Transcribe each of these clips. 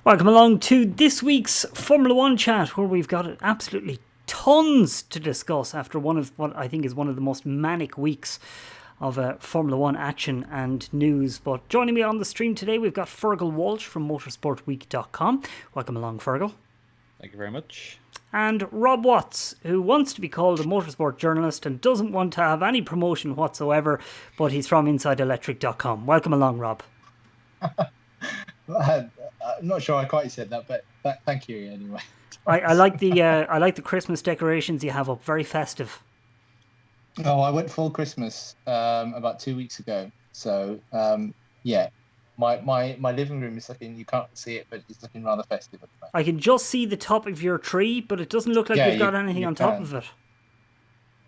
Welcome along to this week's Formula One chat, where we've got absolutely tons to discuss after one of what I think is one of the most manic weeks of Formula One action and news. But joining me on the stream today, we've got Fergal Walsh from motorsportweek.com. Welcome along, Fergal. Thank you very much. And Rob Watts, who wants to be called a motorsport journalist and doesn't want to have any promotion whatsoever, but he's from InsideElectric.com. Welcome along, Rob. I'm not sure I quite said that, but thank you anyway. I like the Christmas decorations you have up. Very festive. Oh, I went full Christmas about 2 weeks ago. So yeah, my living room is looking. You can't see it, but it's looking rather festive at the moment. I can just see the top of your tree, but it doesn't look like you've got anything on top of it.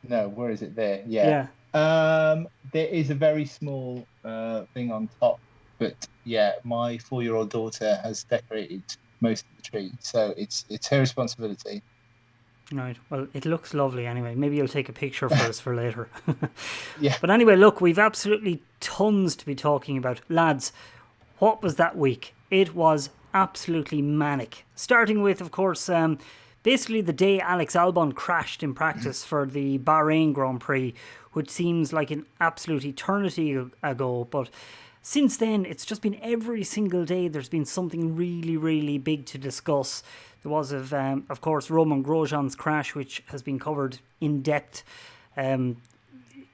No, where is it? There, yeah. There is a very small thing on top, but yeah, my 4-year-old daughter has decorated most of the tree, so it's her responsibility. Right. Well, it looks lovely anyway. Maybe you'll take a picture for us for later. Yeah. But anyway, look, we've absolutely tons to be talking about. Lads, what was that week? It was absolutely manic. Starting with, of course, basically the day Alex Albon crashed in practice for the Bahrain Grand Prix, which seems like an absolute eternity ago, but since then, it's just been every single day there's been something really, really big to discuss. There was, of course, Roman Grosjean's crash, which has been covered in depth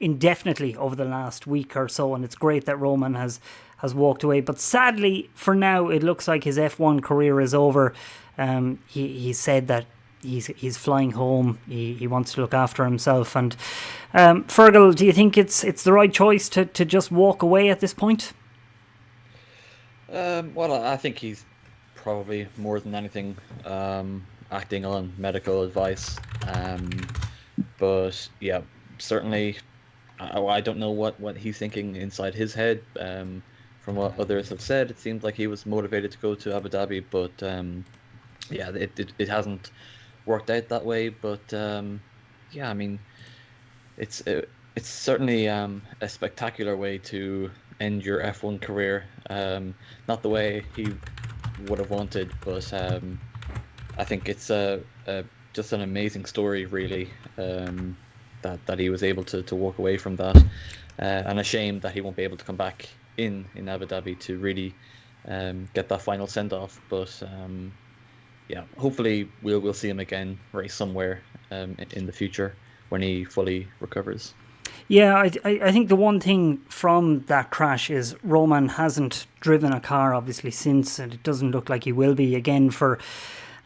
indefinitely over the last week or so, and it's great that Roman has walked away. But sadly, for now, it looks like his F1 career is over. He said that he's flying home. He wants to look after himself. And Fergal, do you think it's the right choice to just walk away at this point? Well, I think he's probably more than anything acting on medical advice. But yeah, certainly, I don't know what he's thinking inside his head. From what others have said, it seems like he was motivated to go to Abu Dhabi, but yeah, it hasn't worked out that way. But yeah, I mean, it's certainly a spectacular way to end your F1 career. Not the way he would have wanted, but I think it's just an amazing story, really, that he was able to walk away from that, and a shame that he won't be able to come back in Abu Dhabi to really get that final send off. But yeah, hopefully we'll see him again race somewhere in the future when he fully recovers. Yeah, I think the one thing from that crash is Roman hasn't driven a car, obviously, since, and it doesn't look like he will be again for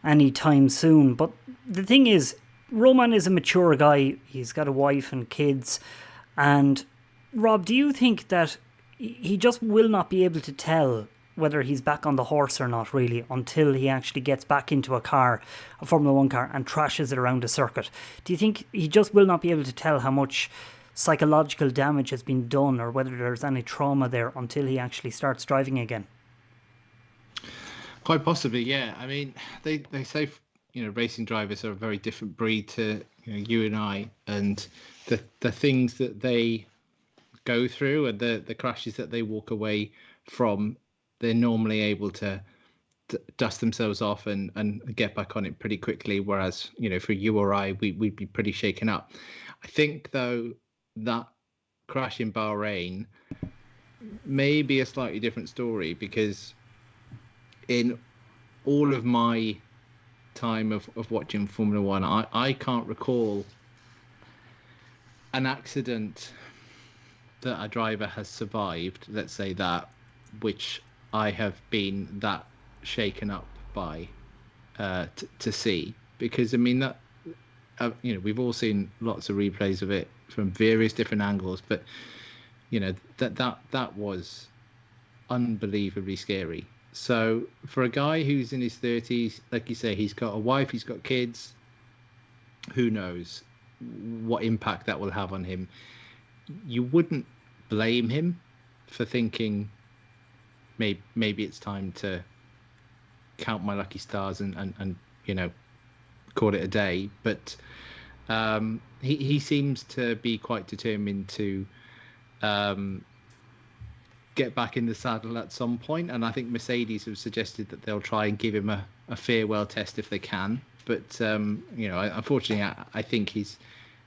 any time soon. But the thing is, Roman is a mature guy. He's got a wife and kids. And, Rob, do you think that he just will not be able to tell whether he's back on the horse or not, really, until he actually gets back into a car, a Formula One car, and trashes it around a circuit? Do you think he just will not be able to tell how much psychological damage has been done, or whether there's any trauma there, until he actually starts driving again? Quite possibly, yeah. I mean, they say, racing drivers are a very different breed to you and I, and the things that they go through and the crashes that they walk away from, they're normally able to dust themselves off and get back on it pretty quickly. Whereas, for you or I, we'd be pretty shaken up. I think, though, that crash in Bahrain may be a slightly different story, because in all of my time of watching Formula One, I can't recall an accident that a driver has survived, let's say that, which I have been that shaken up by to see. Because, I mean, that we've all seen lots of replays of it from various different angles, but that was unbelievably scary. So for a guy who's in his 30s, like you say, he's got a wife, he's got kids, who knows what impact that will have on him. You wouldn't blame him for thinking maybe it's time to count my lucky stars and call it a day. But he seems to be quite determined to get back in the saddle at some point, and I think Mercedes have suggested that they'll try and give him a farewell test if they can. But unfortunately, I think his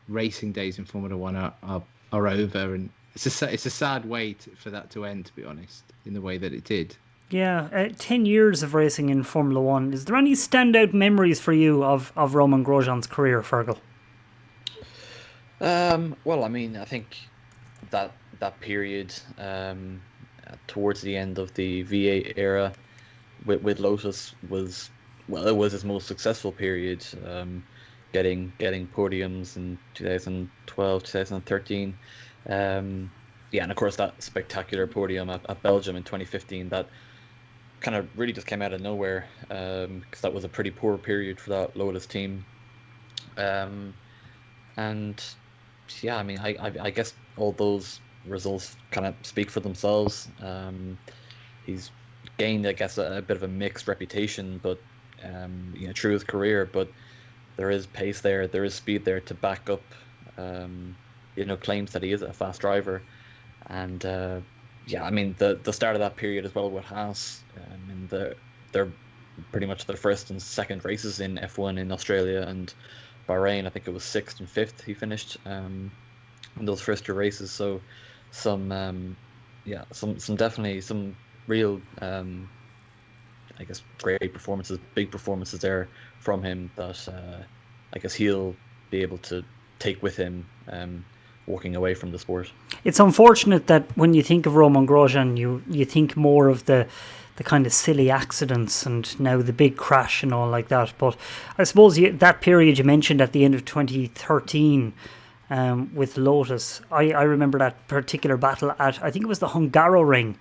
racing days in Formula One are over, and it's a sad way for that to end, to be honest, in the way that it did. Yeah, 10 years of racing in Formula One. Is there any standout memories for you of Romain Grosjean's career, Fergal? Well, I mean, I think that period towards the end of the V8 era with Lotus was his most successful period, getting podiums in 2012, 2013. And of course that spectacular podium at Belgium in 2015 that kind of really just came out of nowhere, because that was a pretty poor period for that Lotus team. And yeah, I mean, I guess all those results kind of speak for themselves. He's gained, I guess, a bit of a mixed reputation, but through his career. But there is pace there, there is speed there to back up, claims that he is a fast driver. And I mean, the start of that period as well with Haas, they're pretty much the first and second races in F1 in Australia and Bahrain. I think it was 6th and 5th he finished in those first two races. So some definitely some real I guess great performances, big performances there from him that I guess he'll be able to take with him walking away from the sport. It's unfortunate that when you think of Romain Grosjean, you think more of the kind of silly accidents and now the big crash and all like that. But I suppose that period you mentioned at the end of 2013 with Lotus, I remember that particular battle at, I think it was the Hungaroring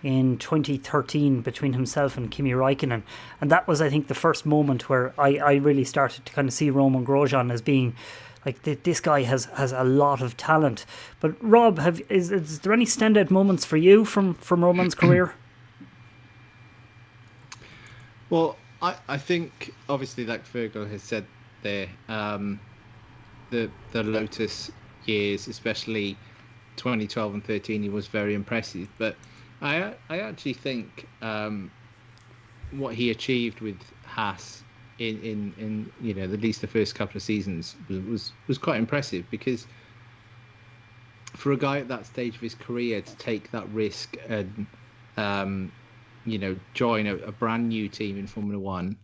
in 2013 between himself and Kimi Räikkönen. And that was, I think, the first moment where I really started to kind of see Romain Grosjean as being like, this guy has a lot of talent. But Rob, is there any standout moments for you from Roman's career? Well, I think obviously, like Fergal has said there, the Lotus years, especially 2012 and 13, he was very impressive. But I actually think what he achieved with Haas in at least the first couple of seasons was quite impressive, because for a guy at that stage of his career to take that risk and join a brand new team in Formula One,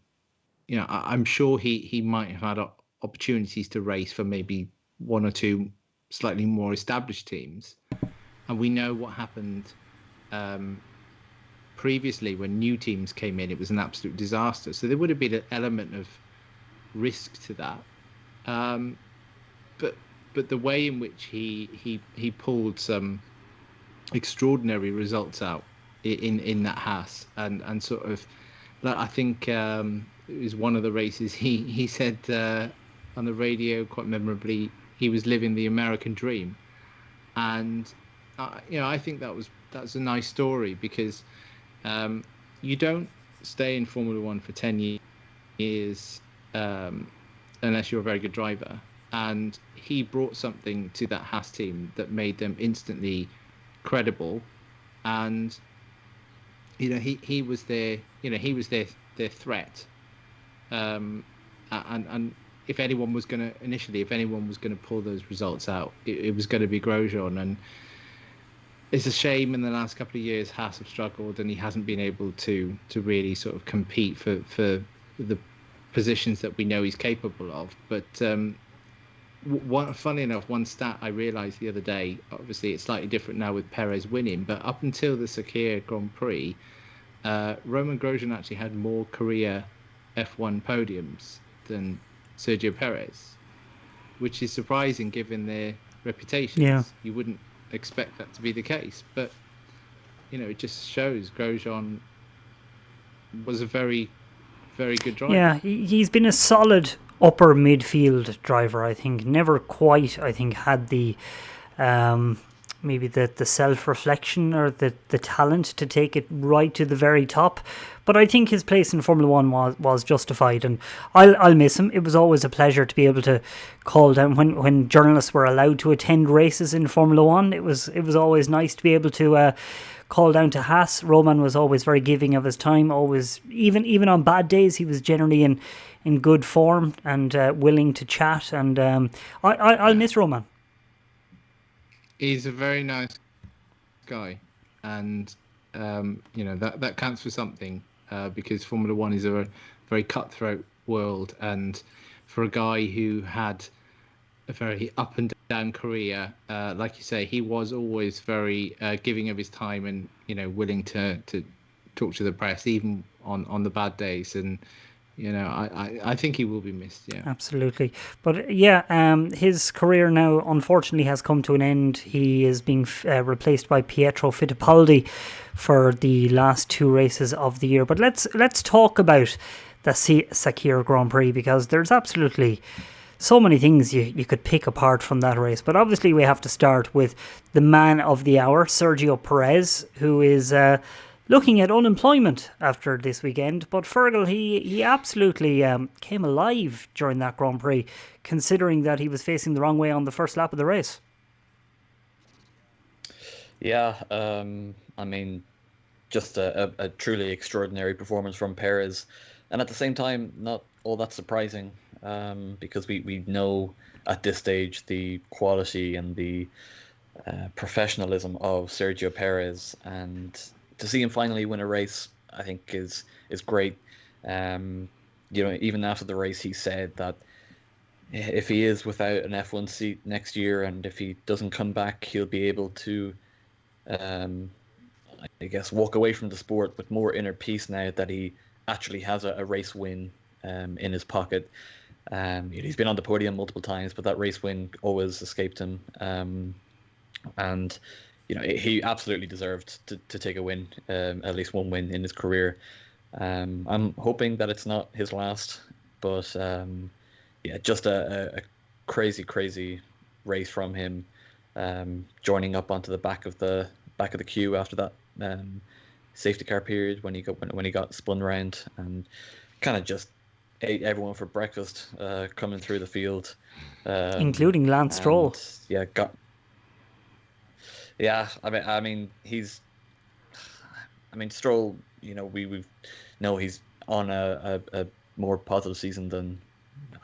I'm sure he might have had opportunities to race for maybe one or two slightly more established teams, and we know what happened previously when new teams came in. It was an absolute disaster. So there would have been an element of risk to that, but the way in which he pulled some extraordinary results out in that Haas, and sort of, I think it was one of the races he said on the radio quite memorably, he was living the American dream. And I think that's a nice story, because you don't stay in Formula One for 10 years unless you're a very good driver. And he brought something to that Haas team that made them instantly credible. And he was their threat. And if anyone was going to pull those results out, it was going to be Grosjean. And it's a shame in the last couple of years Haas have struggled, and he hasn't been able to really sort of compete for the positions that we know he's capable of. But funny enough, one stat I realised the other day, obviously it's slightly different now with Perez winning, but up until the Sakhir Grand Prix, Romain Grosjean actually had more career F1 podiums than Sergio Perez, which is surprising given their reputations. Yeah. You wouldn't expect that to be the case, but it just shows Grosjean was a very, very good driver. Yeah, he's been a solid upper midfield driver, I think. Never quite, I think, had the maybe the self-reflection or the talent to take it right to the very top. But I think his place in Formula One was justified, and I'll miss him. It was always a pleasure to be able to call down when journalists were allowed to attend races in Formula One. It was always nice to be able to call down to Haas. Roman was always very giving of his time. Always, even on bad days, he was generally in good form and willing to chat. And I'll miss Roman. He's a very nice guy, and that counts for something, because Formula One is a very cutthroat world, and for a guy who had a very up and down career, like you say, he was always very giving of his time and willing to talk to the press even on the bad days. And I think he will be missed. Yeah, absolutely. But yeah, his career now unfortunately has come to an end. He is being replaced by Pietro Fittipaldi for the last 2 races of the year. But let's talk about the Sakhir Grand Prix, because there's absolutely so many things you could pick apart from that race. But obviously we have to start with the man of the hour, Sergio Perez, who is looking at unemployment after this weekend. But Fergal, he absolutely came alive during that Grand Prix, considering that he was facing the wrong way on the first lap of the race. Yeah, I mean, just a truly extraordinary performance from Perez. And at the same time, not all that surprising, because we know at this stage the quality and the professionalism of Sergio Perez, and to see him finally win a race, I think is great. Even after the race, he said that if he is without an F1 seat next year, and if he doesn't come back, he'll be able to, I guess, walk away from the sport with more inner peace now that he actually has a race win in his pocket. He's been on the podium multiple times, but that race win always escaped him. And he absolutely deserved to take a win, at least one win in his career. I'm hoping that it's not his last, but just a crazy race from him, joining up onto the back of the queue after that safety car period when he got spun around, and kind of just ate everyone for breakfast coming through the field, including Lance Stroll. Stroll, we know he's on a more positive season than,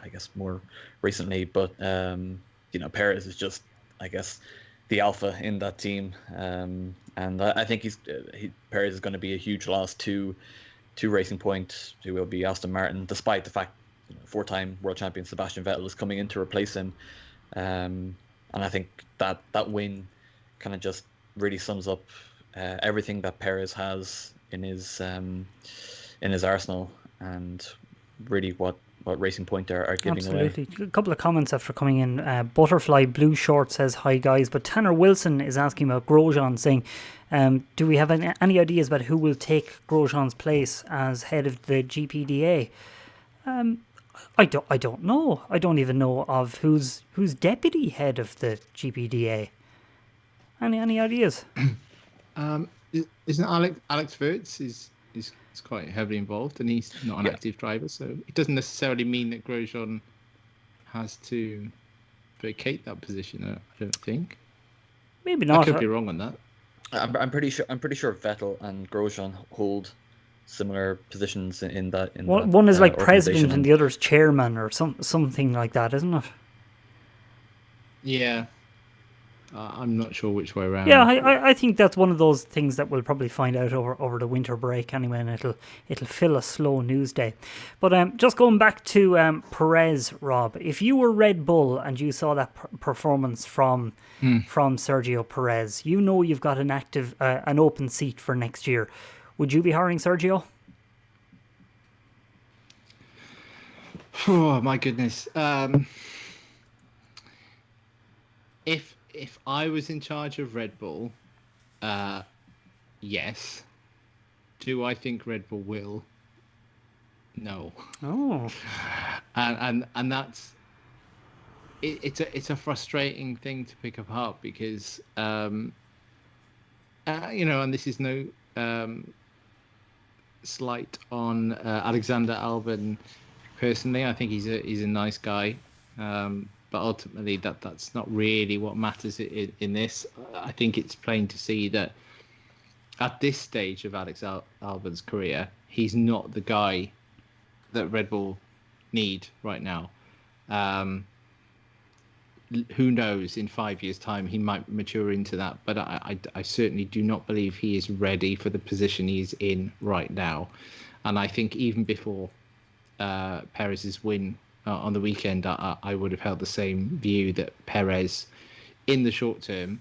I guess, more recently, but Perez is just, I guess, the alpha in that team, and I think Perez is going to be a huge loss to Racing Point, who will be Aston Martin, despite the fact 4-time world champion Sebastian Vettel is coming in to replace him, and I think that win kind of just really sums up everything that Perez has in his arsenal, and really what Racing Point are giving away. Absolutely. A couple of comments after coming in. Butterfly Blue Short says, hi guys, but Tanner Wilson is asking about Grosjean, saying, do we have any ideas about who will take Grosjean's place as head of the GPDA? I don't know. I don't even know of who's deputy head of the GPDA. Any ideas? Isn't Alex Wurz is quite heavily involved, and he's not an active driver, so it doesn't necessarily mean that Grosjean has to vacate that position. I don't think. Maybe not. I could be wrong on that. I'm pretty sure Vettel and Grosjean hold similar positions in that. One is like president and the other is chairman or something like that, isn't it? Yeah. I'm not sure which way around. Yeah, I think that's one of those things that we'll probably find out over the winter break anyway, and it'll fill a slow news day. But just going back to Perez, Rob, if you were Red Bull and you saw that performance from Sergio Perez, you've got an open seat for next year. Would you be hiring Sergio? Oh my goodness. If I was in charge of Red Bull, yes. Do I think Red Bull will? No. Oh. And that's it's a frustrating thing to pick apart, because and this is no slight on Alexander Albon personally. I think he's a nice guy. But ultimately, that's not really what matters in this. I think it's plain to see that at this stage of Albon's career, he's not the guy that Red Bull need right now. Who knows? In 5 years' time, he might mature into that. But I certainly do not believe he is ready for the position he's in right now. And I think even before Perez's win on the weekend, I would have held the same view that Perez, in the short term,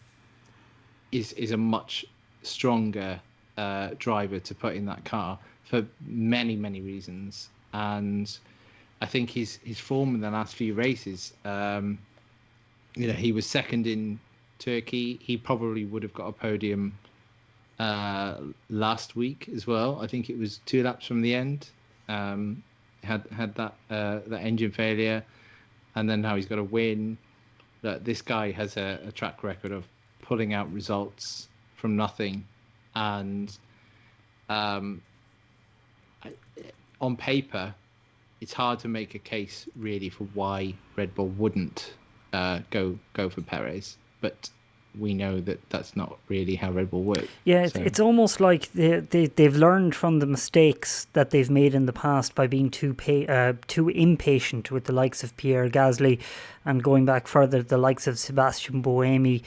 is a much stronger driver to put in that car for many, many reasons. And I think his form in the last few races, he was second in Turkey. He probably would have got a podium last week as well. I think it was 2 laps from the end. Had that engine failure, and then now he's got a win. This guy has a track record of pulling out results from nothing, and on paper, it's hard to make a case really for why Red Bull wouldn't go for Perez, but we know that that's not really how Red Bull works. Yeah, it's almost like they've learned from the mistakes that they've made in the past by being too impatient with the likes of Pierre Gasly, and going back further, the likes of Sebastian Buemi,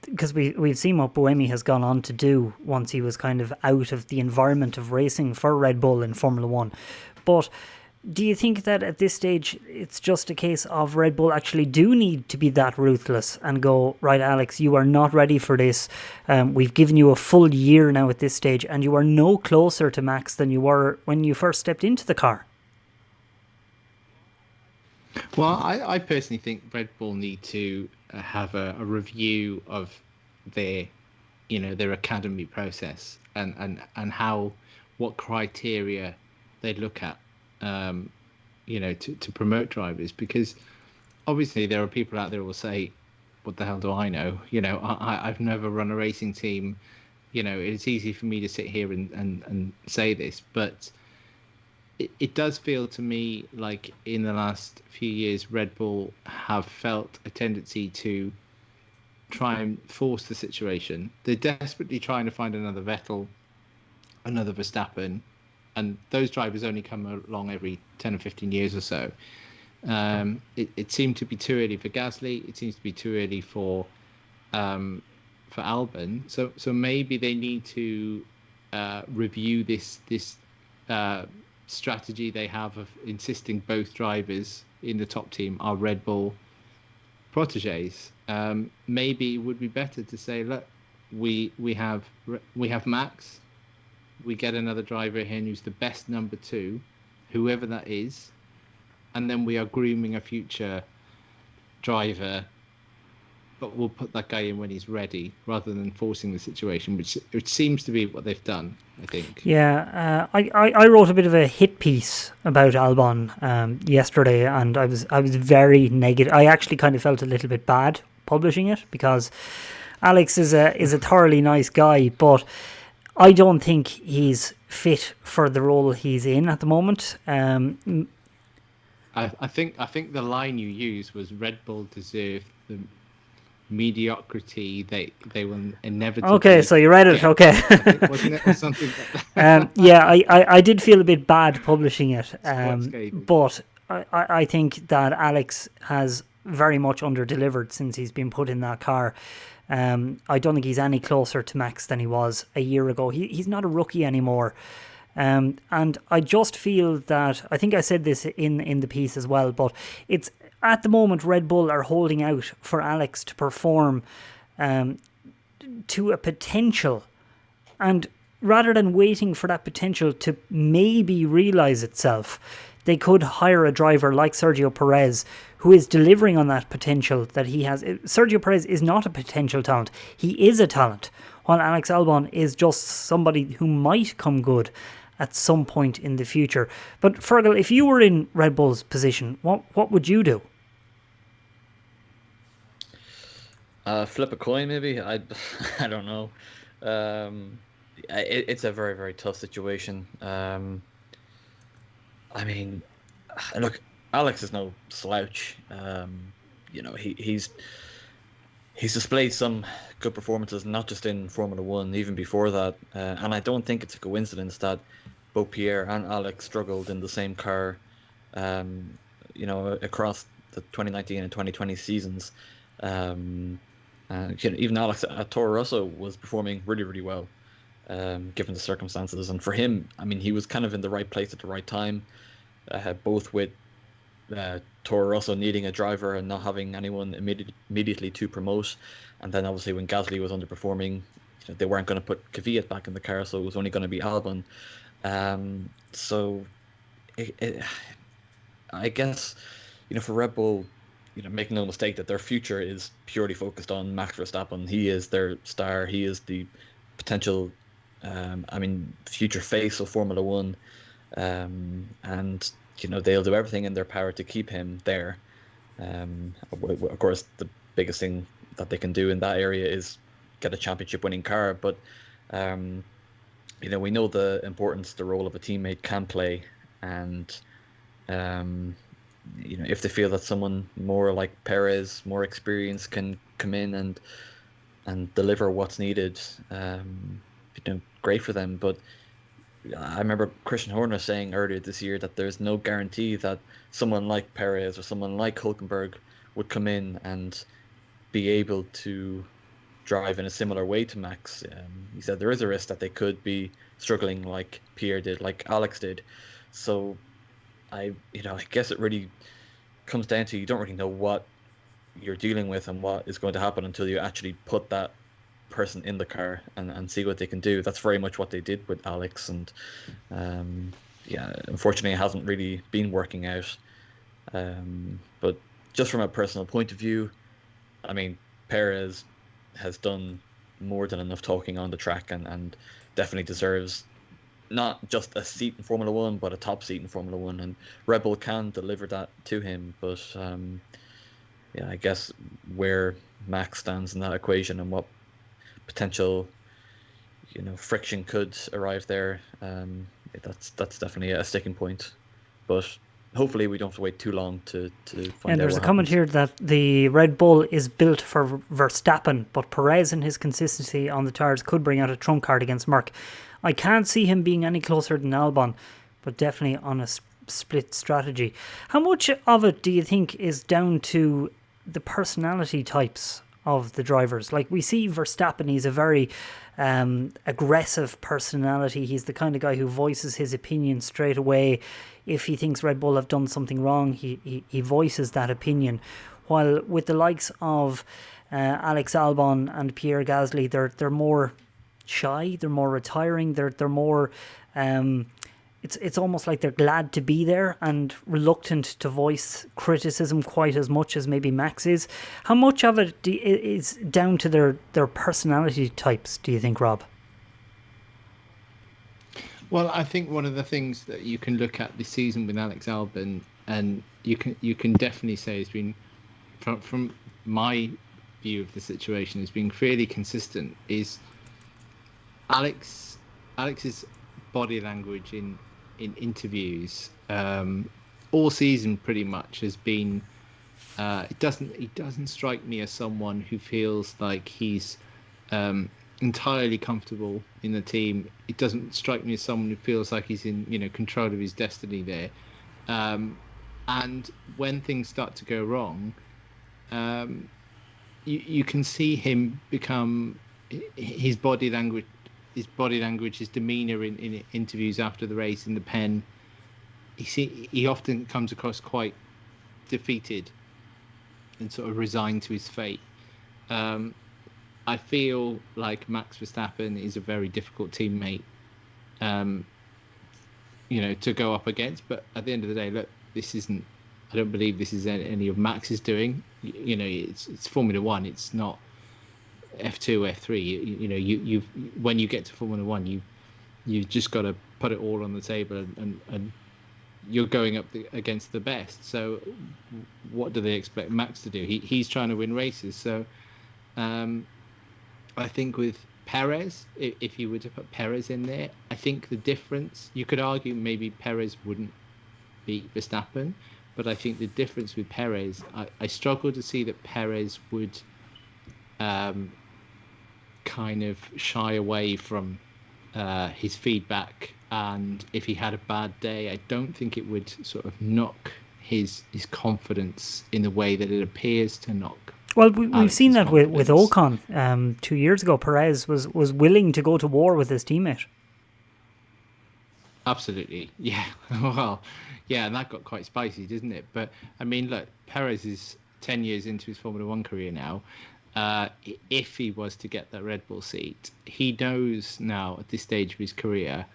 because we've seen what Buemi has gone on to do once he was kind of out of the environment of racing for Red Bull in Formula 1. But do you think that at this stage it's just a case of Red Bull actually do need to be that ruthless and go, right, Alex, you are not ready for this. We've given you a full year now at this stage, and you are no closer to Max than you were when you first stepped into the car? Well, I personally think Red Bull need to have a review of their academy process and what criteria they look at. To promote drivers, because obviously there are people out there who will say, what the hell do I know? I've never run a racing team. It's easy for me to sit here and say this, but it does feel to me like in the last few years, Red Bull have felt a tendency to try and force the situation. They're desperately trying to find another Vettel, another Verstappen, and those drivers only come along every 10 or 15 years or so. It seemed to be too early for Gasly. It seems to be too early for Albon. So maybe they need to review this strategy they have of insisting both drivers in the top team are Red Bull proteges. Maybe it would be better to say, look, we have Max. We get another driver in who's the best number 2, whoever that is, and then we are grooming a future driver, but we'll put that guy in when he's ready, rather than forcing the situation, which seems to be what they've done, I think. Yeah, I wrote a bit of a hit piece about Albon yesterday, and I was very negative. I actually kind of felt a little bit bad publishing it, because Alex is a thoroughly nice guy, but I don't think he's fit for the role he's in at the moment. I think the line you used was Red Bull deserve the mediocrity they will inevitably. Okay, so you read it. Yeah. Okay, Wasn't it, or something like that? Yeah, I did feel a bit bad publishing it, but I think that Alex has very much under-delivered since he's been put in that car. I don't think he's any closer to Max than he was a year ago. He's not a rookie anymore. And I just feel that, I think I said this in the piece as well, but it's at the moment Red Bull are holding out for Alex to perform to a potential, and rather than waiting for that potential to maybe realise itself, they could hire a driver like Sergio Perez, who is delivering on that potential that he has. Sergio Perez is not a potential talent. He is a talent, while Alex Albon is just somebody who might come good at some point in the future. But Fergal, if you were in Red Bull's position, what would you do? Flip a coin, maybe. I don't know. It's a very, very tough situation. I mean, look, Alex is no slouch. He's he's displayed some good performances, not just in Formula One, even before that. And I don't think it's a coincidence that both Pierre and Alex struggled in the same car, um, across the 2019 and 2020 seasons. Even Alex at Toro Rosso was performing really, really well, given the circumstances. And for him, I mean, he was kind of in the right place at the right time, both with Toro Rosso needing a driver and not having anyone immediately to promote. And then obviously when Gasly was underperforming, they weren't going to put Kvyat back in the car, so it was only going to be Albon. So I guess, for Red Bull, make no mistake that their future is purely focused on Max Verstappen. He is their star. He is the potential, future face of Formula One. And they'll do everything in their power to keep him there. Of course, the biggest thing that they can do in that area is get a championship-winning car. But we know the importance the role of a teammate can play, and if they feel that someone more like Perez, more experienced, can come in and deliver what's needed, great for them. But I remember Christian Horner saying earlier this year that there's no guarantee that someone like Perez or someone like Hulkenberg would come in and be able to drive in a similar way to Max. He said there is a risk that they could be struggling like Pierre did, like Alex did. So I guess it really comes down to, you don't really know what you're dealing with and what is going to happen until you actually put that person in the car and see what they can do. That's very much what they did with Alex, and unfortunately it hasn't really been working out. But just from a personal point of view, I mean, Perez has done more than enough talking on the track and definitely deserves not just a seat in Formula One, but a top seat in Formula One, and Red Bull can deliver that to him. But I guess where Max stands in that equation and what potential friction could arrive there, that's definitely a sticking point. But hopefully we don't have to wait too long to find out. And there's a comment here that the Red Bull is built for Verstappen, but Perez and his consistency on the tires could bring out a trump card against Merck. I can't see him being any closer than Albon, but definitely on a split strategy. How much of it do you think is down to the personality types of the drivers? Like, we see Verstappen, he's a very aggressive personality. He's the kind of guy who voices his opinion straight away. If he thinks Red Bull have done something wrong, he voices that opinion. While with the likes of Alex Albon and Pierre Gasly, they're more shy, they're more retiring, they're more it's almost like they're glad to be there and reluctant to voice criticism quite as much as maybe Max is. How much of it is down to their personality types, do you think, Rob? Well, I think one of the things that you can look at this season with Alex Albon, and you can definitely say has been, from my view of the situation, has been fairly consistent, is Alex's body language in interviews all season pretty much has been it doesn't strike me as someone who feels like he's entirely comfortable in the team. It doesn't strike me as someone who feels like he's in control of his destiny there, and when things start to go wrong, you can see him become his body language, his demeanor in interviews after the race in the pen. He often comes across quite defeated and sort of resigned to his fate. I feel like Max Verstappen is a very difficult teammate, to go up against. But at the end of the day, look, I don't believe this is any of Max's doing. It's Formula One. It's not F2, F3. When you get to Formula One, you've just got to put it all on the table, and you're going up against the best. So what do they expect Max to do? He's trying to win races. So I think with Perez, if you were to put Perez in there, I think the difference, you could argue maybe Perez wouldn't beat Verstappen, but I think the difference with Perez, I struggle to see that Perez would kind of shy away from his feedback, and if he had a bad day, I don't think it would sort of knock his confidence in the way that it appears to knock. Well, we've seen that with Ocon 2 years ago. Perez was willing to go to war with his teammate. Absolutely, yeah. Well, yeah, and that got quite spicy, didn't it? But I mean, look, Perez is 10 years into his Formula One career now. If he was to get that Red Bull seat, he knows now at this stage of his career,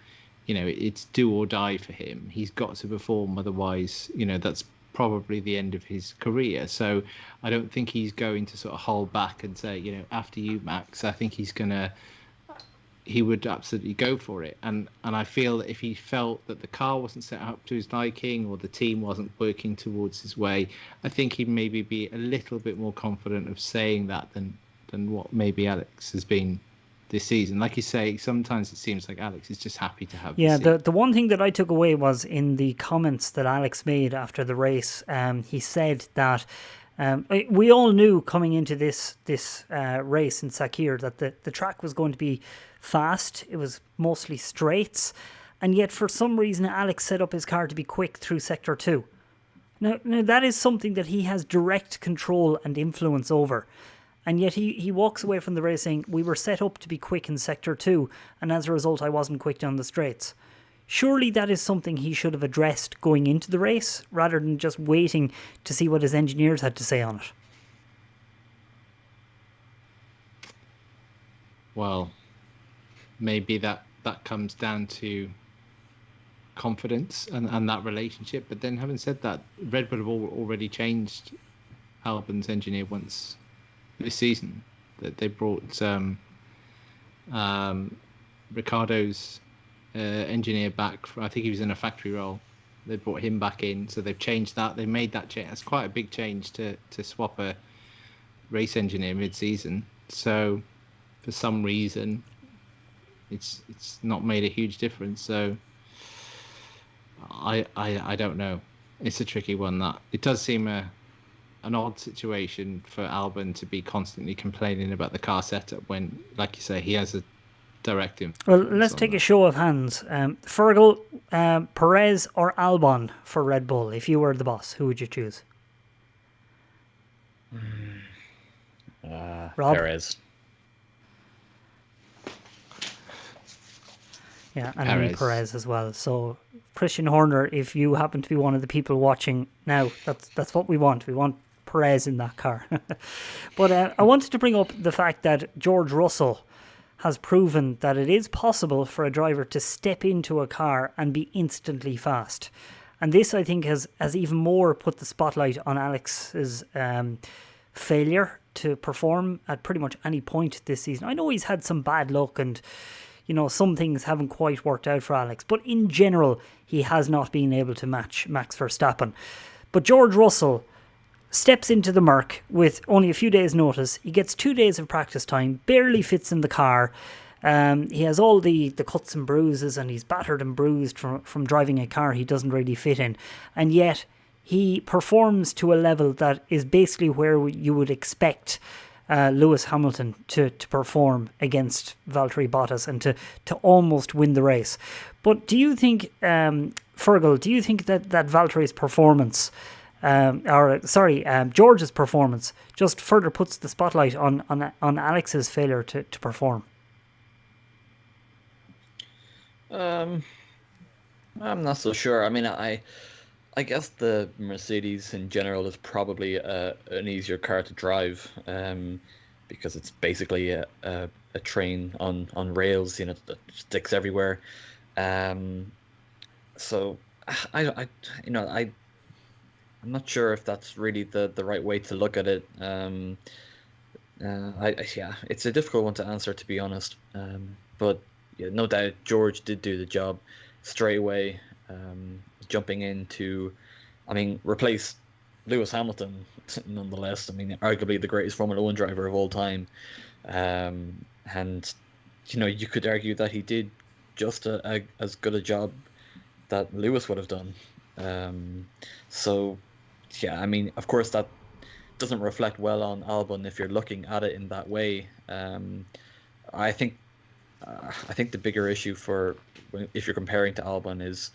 it's do or die for him. He's got to perform, otherwise, that's probably the end of his career. So I don't think he's going to sort of hold back and say, after you, Max. I think he would absolutely go for it. And I feel that if he felt that the car wasn't set up to his liking or the team wasn't working towards his way, I think he'd maybe be a little bit more confident of saying that than what maybe Alex has been this season. Like you say, sometimes it seems like Alex is just happy to have the one thing that I took away was in the comments that Alex made after the race. He said that we all knew coming into this race in Sakhir that the track was going to be fast. It was mostly straights, and yet for some reason Alex set up his car to be quick through sector 2. Now that is something that he has direct control and influence over, and yet he walks away from the race saying, we were set up to be quick in sector 2, and as a result I wasn't quick down the straights. Surely that is something he should have addressed going into the race, rather than just waiting to see what his engineers had to say on it. Well, maybe that comes down to confidence and that relationship. But then, having said that, Red Bull have already changed Albon's engineer once this season. That they brought Ricardo's engineer back. I think he was in a factory role. They brought him back in, so they've changed that. They made that change. That's quite a big change to swap a race engineer mid-season. So for some reason, it's not made a huge difference. So I don't know. It's a tricky one. That it does seem an odd situation for Albon to be constantly complaining about the car setup when, like you say, he has a direct influence. Well, let's take a show of hands. Fergal, Perez or Albon for Red Bull? If you were the boss, who would you choose? Rob? Perez. Yeah, and me Perez as well. So, Christian Horner, if you happen to be one of the people watching now, that's what we want. We want Perez in that car. But I wanted to bring up the fact that George Russell has proven that it is possible for a driver to step into a car and be instantly fast. And this, I think, has even more put the spotlight on Alex's failure to perform at pretty much any point this season. I know he's had some bad luck and some things haven't quite worked out for Alex, but in general, he has not been able to match Max Verstappen. But George Russell steps into the Merc with only a few days' notice. He gets 2 days of practice time, barely fits in the car. He has all the cuts and bruises, and he's battered and bruised from driving a car he doesn't really fit in. And yet, he performs to a level that is basically where you would expect Lewis Hamilton to perform against Valtteri Bottas and to almost win the race. But do you think, Fergal, do you think that Valtteri's performance, George's performance, just further puts the spotlight on Alex's failure to perform? I'm not so sure. I mean, I guess the Mercedes in general is probably an easier car to drive, because it's basically a train on rails, that sticks everywhere. So I'm not sure if that's really the right way to look at it. It's a difficult one to answer, to be honest. But yeah, no doubt George did do the job straight away. Jumping in to, replace Lewis Hamilton, nonetheless. Arguably the greatest Formula One driver of all time. And, you could argue that he did just as good a job that Lewis would have done. So, yeah, of course that doesn't reflect well on Albon if you're looking at it in that way. I think the bigger issue if you're comparing to Albon is,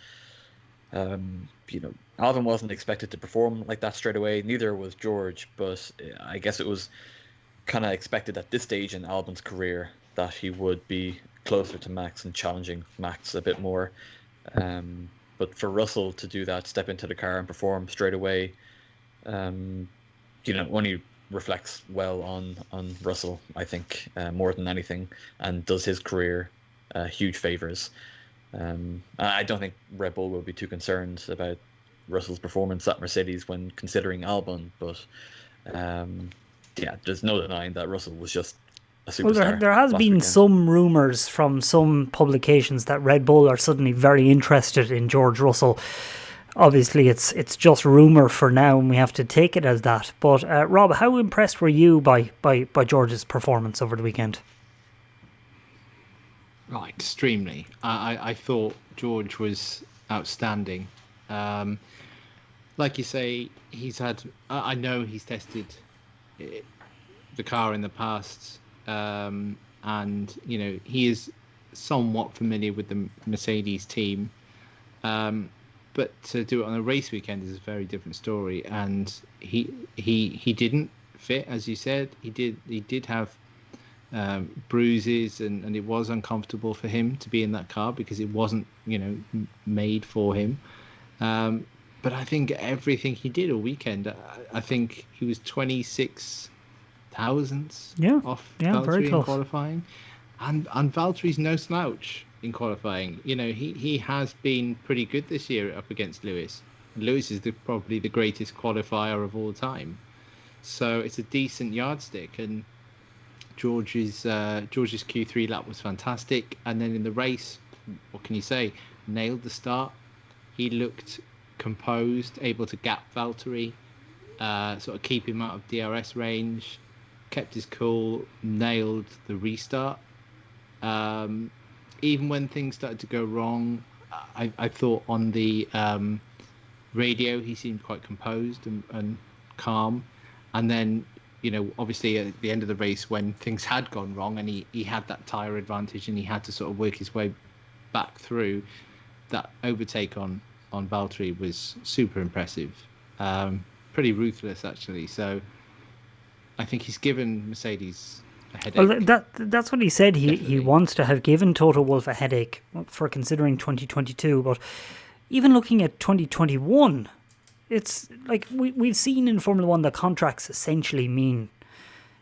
Albon wasn't expected to perform like that straight away. Neither was George, but I guess it was kind of expected at this stage in Albon's career that he would be closer to Max and challenging Max a bit more. But for Russell to do that, step into the car and perform straight away, only reflects well on Russell, I think, more than anything, and does his career huge favors. I don't think Red Bull will be too concerned about Russell's performance at Mercedes when considering Albon, but there's no denying that Russell was just a superstar. Well, there has been some rumours from some publications that Red Bull are suddenly very interested in George Russell. Obviously, it's just rumour for now, and we have to take it as that. But Rob, how impressed were you by George's performance over the weekend? Oh, extremely. I thought George was outstanding. Like you say, he's had. I know he's tested the car in the past, and he is somewhat familiar with the Mercedes team. But to do it on a race weekend is a very different story, and he didn't fit, as you said. He did have bruises, and it was uncomfortable for him to be in that car because it wasn't made for him. But I think everything he did all weekend, I think he was 26 thousandths off Valtteri in qualifying, and Valtteri's no slouch in qualifying. He has been pretty good this year up against Lewis. Lewis is probably the greatest qualifier of all time, so it's a decent yardstick. And George's Q3 lap was fantastic, and then in the race, what can you say? Nailed the start. He looked composed, able to gap Valtteri, sort of keep him out of DRS range, kept his cool, nailed the restart. Even when things started to go wrong, I thought on the radio he seemed quite composed and calm. And then, obviously at the end of the race when things had gone wrong and he had that tyre advantage and he had to sort of work his way back through, that overtake on Valtteri was super impressive. Pretty ruthless, actually. So I think he's given Mercedes a headache. Well, that's what he said. He wants to have given Toto Wolff a headache for considering 2022. But even looking at 2021, it's like we've seen in Formula One that contracts essentially mean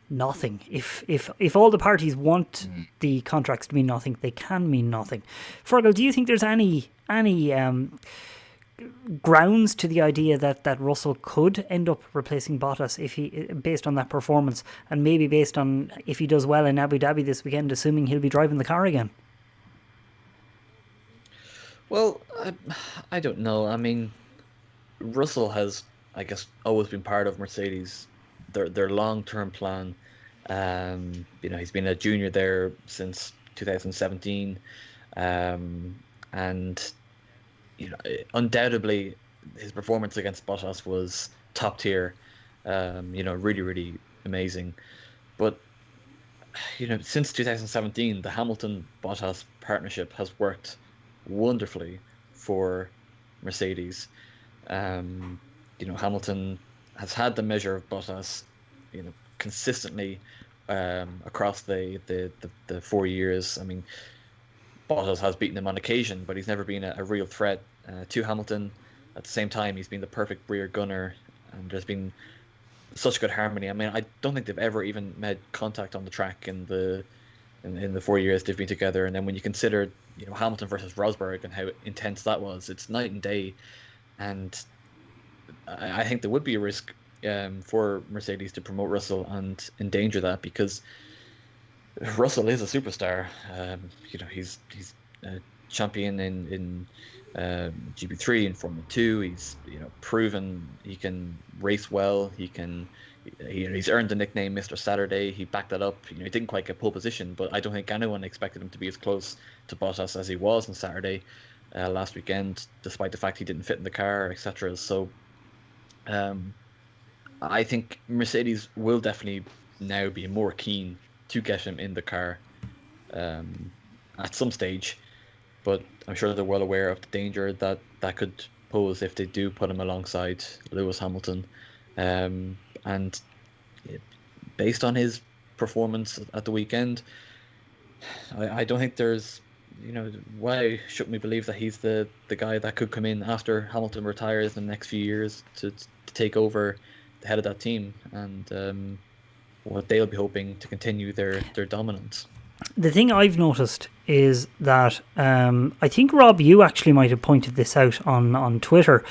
nothing. If all the parties want the contracts to mean nothing, they can mean nothing. Fergal, do you think there's any grounds to the idea that Russell could end up replacing Bottas based on that performance, and maybe based on if he does well in Abu Dhabi this weekend, assuming he'll be driving the car again? Well, I don't know. I mean, Russell has, I guess, always been part of Mercedes, their long-term plan. He's been a junior there since 2017, and undoubtedly his performance against Bottas was top tier. Really, really amazing. But since 2017, the Hamilton-Bottas partnership has worked wonderfully for Mercedes. Hamilton has had the measure of Bottas, consistently across the 4 years. I mean, Bottas has beaten him on occasion, but he's never been a real threat to Hamilton. At the same time, he's been the perfect rear gunner, and there's been such good harmony. I mean, I don't think they've ever even made contact on the track in the 4 years they've been together. And then when you consider, Hamilton versus Rosberg and how intense that was, it's night and day. And I think there would be a risk for Mercedes to promote Russell and endanger that, because Russell is a superstar. He's a champion in GP3 and Formula 2. He's proven he can race well. He's earned the nickname Mr. Saturday. He backed that up. He didn't quite get pole position, but I don't think anyone expected him to be as close to Bottas as he was on Saturday last weekend, despite the fact he didn't fit in the car, etc. So I think Mercedes will definitely now be more keen to get him in the car at some stage, but I'm sure they're well aware of the danger that could pose if they do put him alongside Lewis Hamilton. And based on his performance at the weekend, I don't think there's, why shouldn't we believe that he's the guy that could come in after Hamilton retires in the next few years to take over the head of that team, and what they'll be hoping to continue their dominance. The thing I've noticed is that I think, Rob, you actually might have pointed this out on Twitter,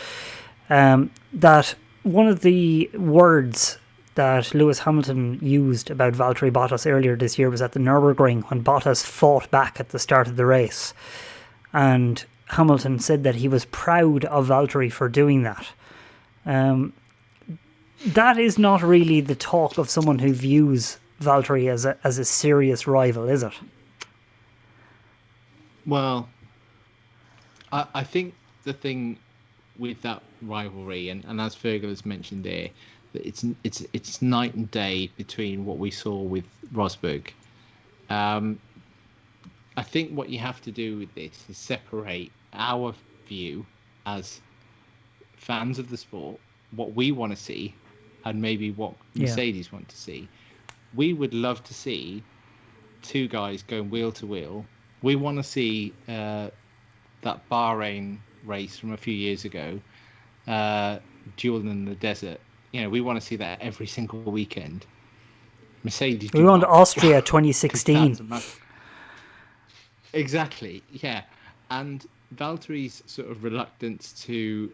that one of the words that Lewis Hamilton used about Valtteri Bottas earlier this year was at the Nürburgring when Bottas fought back at the start of the race. And Hamilton said that he was proud of Valtteri for doing that. That is not really the talk of someone who views Valtteri as a serious rival, is it? Well, I think the thing with that rivalry, and as Fergal has mentioned there, that it's night and day between what we saw with Rosberg. I think what you have to do with this is separate our view as fans of the sport, what we want to see, and maybe what Mercedes want to see. We would love to see two guys going wheel to wheel. We want to see that Bahrain race from a few years ago, duel in the desert. We want to see that every single weekend. Mercedes. We want Austria 2016. Exactly, yeah. And Valtteri's sort of reluctance to,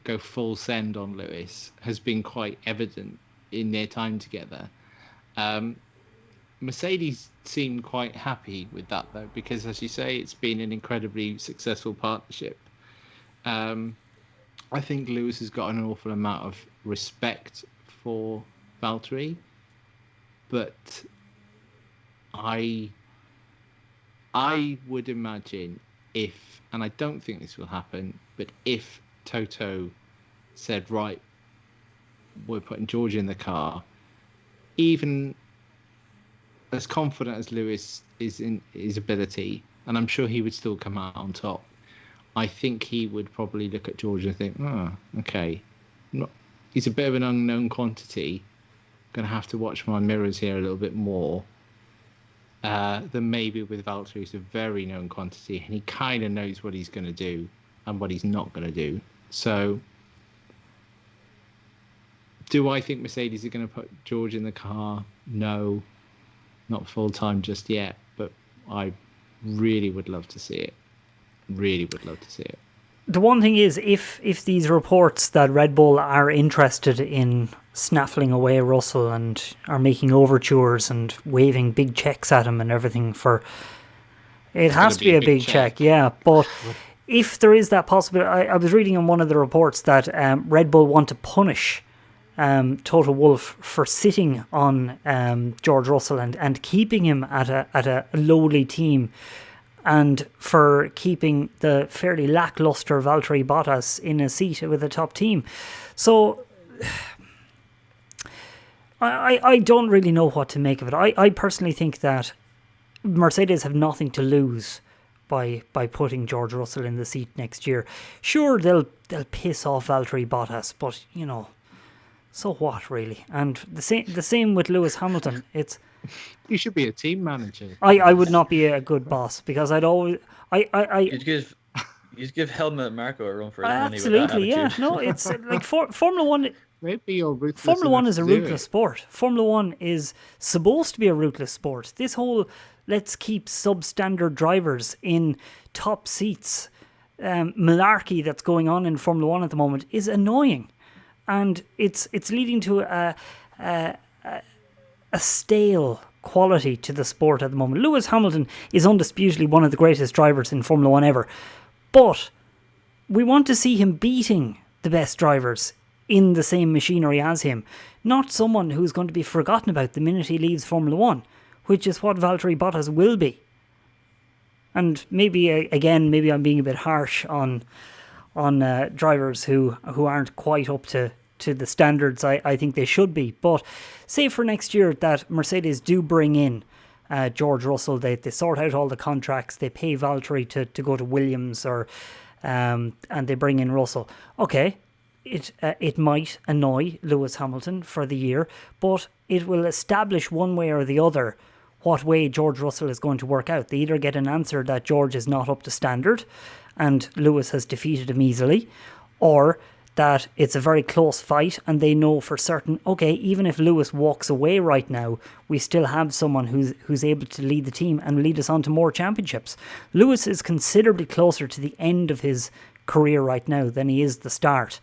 go full send on Lewis has been quite evident in their time together. Mercedes seemed quite happy with that, though, because, as you say, it's been an incredibly successful partnership. I think Lewis has got an awful amount of respect for Valtteri, but I would imagine if, and I don't think this will happen, but if Toto said, right, we're putting George in the car, even as confident as Lewis is in his ability, and I'm sure he would still come out on top, I think he would probably look at George and think, okay, he's a bit of an unknown quantity. Going to have to watch my mirrors here a little bit more than maybe with Valtteri, who's a very known quantity, and he kind of knows what he's going to do and what he's not going to do. So, do I think Mercedes are going to put George in the car? No, not full time just yet, but I really would love to see it. Really would love to see it. The one thing is, if these reports that Red Bull are interested in snaffling away Russell and are making overtures and waving big checks at him and everything it has to be a big check, yeah. But if there is that possibility, I was reading in one of the reports that Red Bull want to punish Toto Wolff for sitting on George Russell and keeping him at a lowly team, and for keeping the fairly lackluster Valtteri Bottas in a seat with a top team. So I don't really know what to make of it. I personally think that Mercedes have nothing to lose by putting George Russell in the seat next year. Sure, they'll piss off Valtteri Bottas, but so what really? And the same with Lewis Hamilton. You should be a team manager. I would not be a good boss, because I'd always You'd give Helmut Marko a run for his money. Absolutely, yeah. No, it's like Formula One. Maybe you're ruthless. Formula One is a ruthless sport. Formula One is supposed to be a ruthless sport. This whole let's keep substandard drivers in top seats malarkey that's going on in Formula One at the moment is annoying, and it's leading to a stale quality to the sport at the moment. Lewis Hamilton is undisputedly one of the greatest drivers in Formula One ever, but we want to see him beating the best drivers in the same machinery as him, not someone who's going to be forgotten about the minute he leaves Formula One, which is what Valtteri Bottas will be. And maybe I'm being a bit harsh on drivers who aren't quite up to to the standards I think they should be. But say for next year that Mercedes do bring in George Russell, they sort out all the contracts, they pay Valtteri to go to Williams, or and they bring in Russell. Okay, it might annoy Lewis Hamilton for the year, but it will establish one way or the other what way George Russell is going to work out. They either get an answer that George is not up to standard and Lewis has defeated him easily, or that it's a very close fight and they know for certain, okay, even if Lewis walks away right now, we still have someone who's able to lead the team and lead us on to more championships. Lewis is considerably closer to the end of his career right now than he is the start.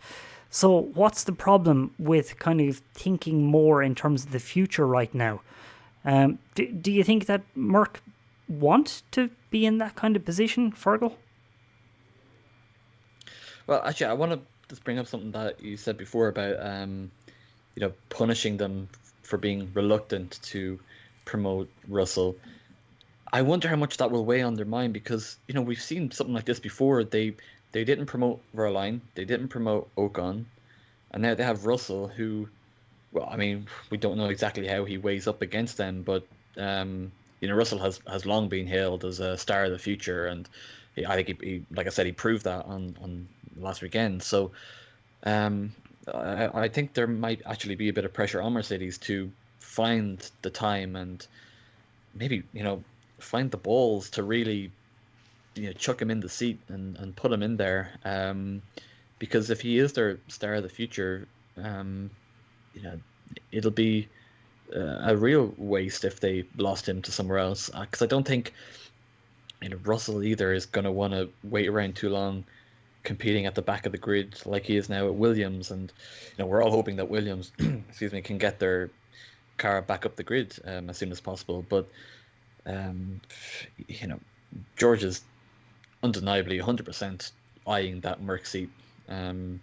So what's the problem with kind of thinking more in terms of the future right now? Do you think that Merck want to be in that kind of position, Fergal? Well, actually, I want to just bring up something that you said before about, punishing them for being reluctant to promote Russell. I wonder how much that will weigh on their mind, because, we've seen something like this before. They didn't promote Verlaine, they didn't promote Ocon, and now they have Russell, who, well, I mean, we don't know exactly how he weighs up against them, but Russell has long been hailed as a star of the future, and I think he, like I said, he proved that on last weekend. So I think there might actually be a bit of pressure on Mercedes to find the time and maybe find the balls to really chuck him in the seat and put him in there, because if he is their star of the future, it'll be a real waste if they lost him to somewhere else, because I don't think Russell either is going to want to wait around too long competing at the back of the grid like he is now at Williams. And we're all hoping that Williams can get their car back up the grid as soon as possible, but George is undeniably 100% eyeing that Merc seat, and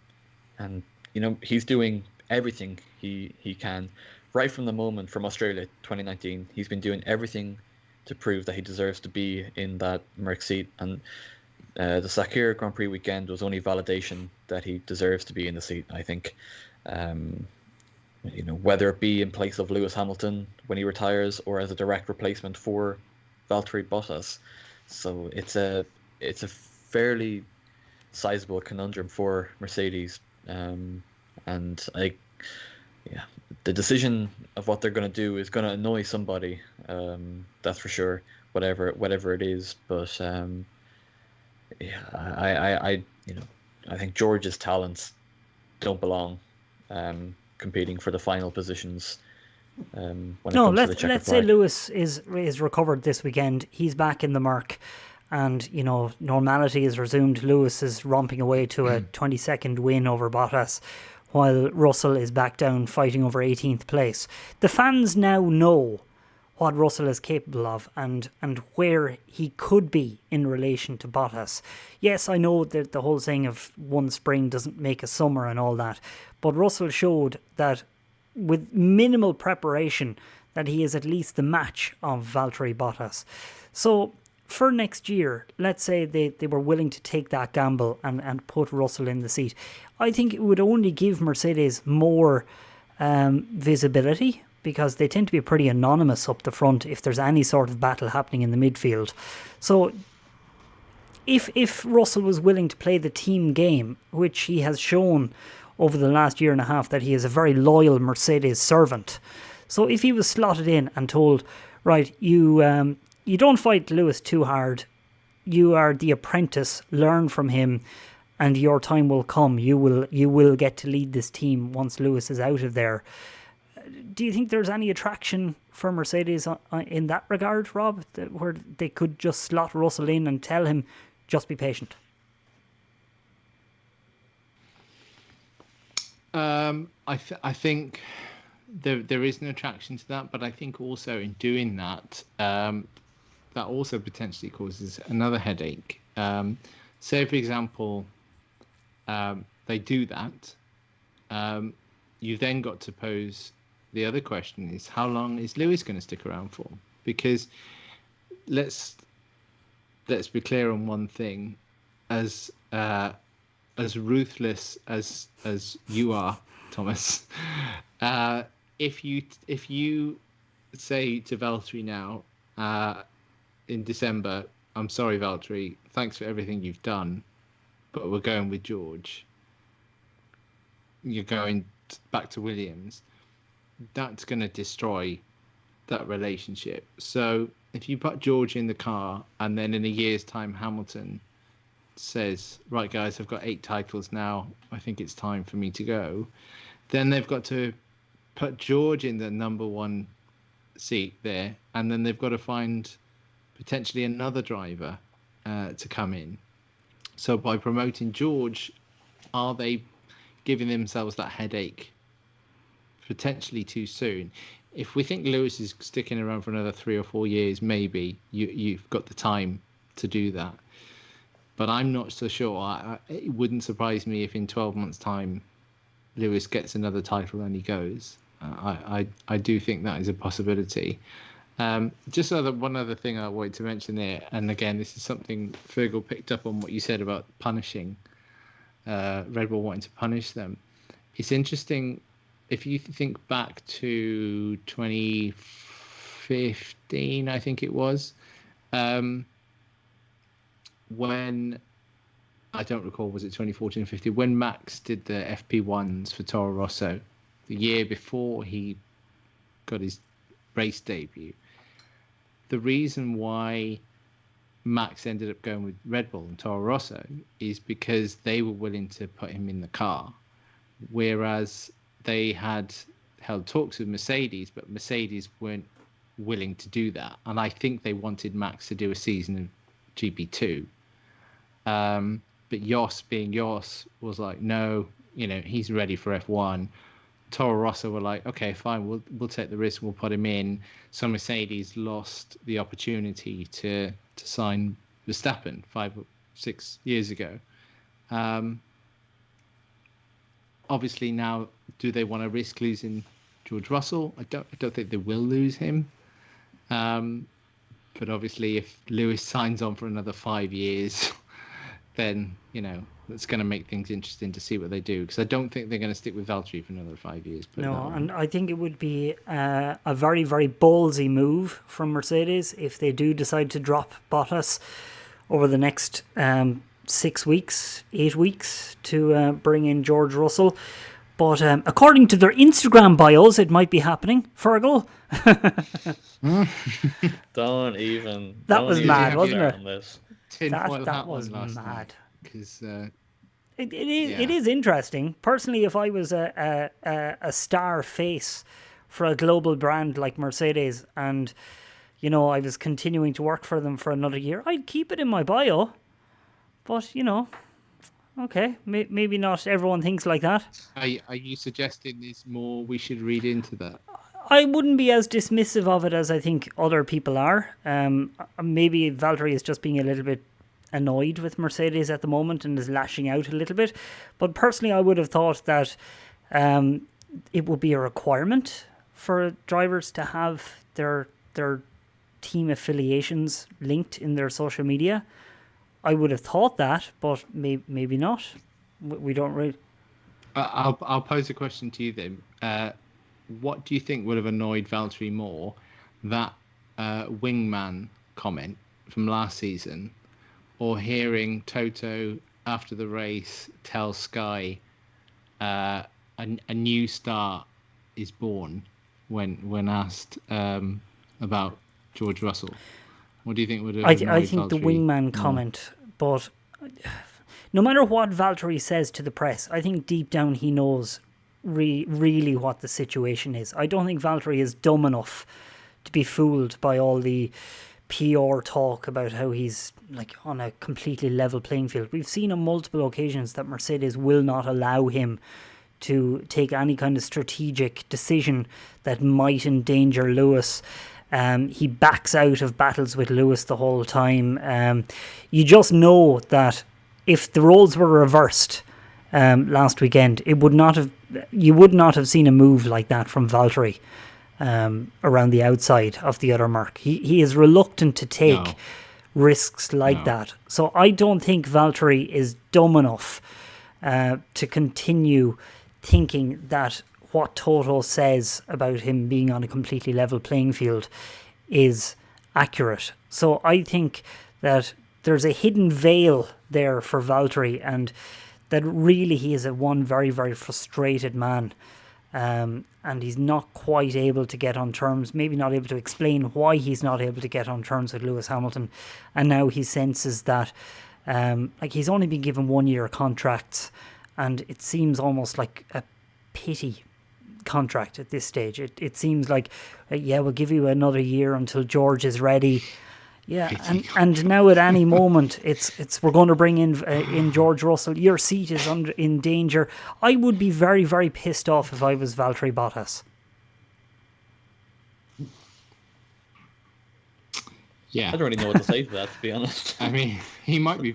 he's doing everything he can right from the moment from Australia 2019. He's been doing everything to prove that he deserves to be in that Merc seat, and the Sakhir Grand Prix weekend was only validation that he deserves to be in the seat, I think. Whether it be in place of Lewis Hamilton when he retires or as a direct replacement for Valtteri Bottas. So it's a fairly sizable conundrum for Mercedes, and the decision of what they're going to do is going to annoy somebody, that's for sure, whatever it is. But I think George's talents don't belong competing for the final positions. Let's say Lewis is recovered this weekend. He's back in the Merc, and normality is resumed. Lewis is romping away to a 22nd win over Bottas, while Russell is back down fighting over 18th place. The fans now know what Russell is capable of and where he could be in relation to Bottas. Yes, I know that the whole saying of one spring doesn't make a summer and all that, but Russell showed that with minimal preparation that he is at least the match of Valtteri Bottas. So for next year, let's say they were willing to take that gamble and put Russell in the seat. I think it would only give Mercedes more visibility, because they tend to be pretty anonymous up the front if there's any sort of battle happening in the midfield. So if Russell was willing to play the team game, which he has shown over the last year and a half that he is a very loyal Mercedes servant. So if he was slotted in and told, right, you don't fight Lewis too hard, you are the apprentice, learn from him, and your time will come. You will get to lead this team once Lewis is out of there. Do you think there's any attraction for Mercedes in that regard, Rob, where they could just slot Russell in and tell him, just be patient? I think there is an attraction to that, but I think also in doing that, that also potentially causes another headache. Say, for example, they do that. You've then got to pose the other question is, how long is Lewis going to stick around for? Because let's be clear on one thing: as ruthless as you are Thomas. If you say to Valtteri now in December, I'm sorry, Valtteri, thanks for everything you've done, but we're going with George. You're going back to Williams. That's going to destroy that relationship. So if you put George in the car and then in a year's time Hamilton says, right guys, I've got 8 titles now, I think it's time for me to go, then they've got to put George in the number 1 seat there, and then they've got to find potentially another driver to come in. So by promoting George, are they giving themselves that headache potentially too soon? If we think Lewis is sticking around for another 3 or 4 years, maybe you've got the time to do that. But I'm not so sure. It wouldn't surprise me if in 12 months' time Lewis gets another title and he goes. I do think that is a possibility. Just one other thing I wanted to mention there, and again, this is something Fergal picked up on what you said about punishing Red Bull, wanting to punish them. It's interesting if you think back to 2015, I think it was, when, I don't recall, was it 2014 or 15, when Max did the FP1s for Toro Rosso, the year before he got his race debut. The reason why Max ended up going with Red Bull and Toro Rosso is because they were willing to put him in the car, whereas they had held talks with Mercedes, but Mercedes weren't willing to do that. And I think they wanted Max to do a season of GP2. But Jos, being Jos, was like, no, he's ready for F1. Toro Rosso were like, okay, fine, we'll take the risk, we'll put him in. So Mercedes lost the opportunity to sign Verstappen 5 or 6 years ago. Obviously now, do they want to risk losing George Russell? I don't think they will lose him. But obviously, if Lewis signs on for another 5 years, then that's going to make things interesting to see what they do, because I don't think they're going to stick with Valtteri for another 5 years. No, and I think it would be a very, very ballsy move from Mercedes if they do decide to drop Bottas over the next 6 weeks, 8 weeks to bring in George Russell. But according to their Instagram bios, it might be happening. Fergal. Don't even. That was mad, wasn't it? That was mad. Because it is interesting. Personally, if I was a star face for a global brand like Mercedes, and I was continuing to work for them for another year, I'd keep it in my bio. But okay, maybe not everyone thinks like that. Are you suggesting there's more we should read into that? I wouldn't be as dismissive of it as I think other people are. Maybe Valtteri is just being a little bit annoyed with Mercedes at the moment and is lashing out a little bit. But personally, I would have thought that it would be a requirement for drivers to have their team affiliations linked in their social media. I would have thought that, but maybe not. We don't really. I'll pose a question to you then. What do you think would have annoyed Valtteri more? That wingman comment from last season, or hearing Toto after the race tell Sky a new star is born when asked about George Russell? What do you think would have annoyed I think Valtteri the wingman comment, but no matter what Valtteri says to the press, I think deep down he knows really what the situation is. I don't think Valtteri is dumb enough to be fooled by all the PR talk about how he's on a completely level playing field. We've seen on multiple occasions that Mercedes will not allow him to take any kind of strategic decision that might endanger Lewis. He backs out of battles with Lewis the whole time. You just know that if the roles were reversed last weekend, you would not have seen a move like that from Valtteri around the outside of the other mark. He is reluctant to take risks like that. So I don't think Valtteri is dumb enough to continue thinking that what Toto says about him being on a completely level playing field is accurate. So I think that there's a hidden veil there for Valtteri, and that really he is one very, very frustrated man. And he's not quite able to get on terms, maybe not able to explain why he's not able to get on terms with Lewis Hamilton. And now he senses that he's only been given 1 year contracts, and it seems almost like a pity contract at this stage. It seems like, we'll give you another year until George is ready. Yeah, and now at any moment it's we're going to bring in George Russell. Your seat is in danger. I would be very, very pissed off if I was Valtteri Bottas. Yeah, I don't really know what to say to that, to be honest. I mean, he might be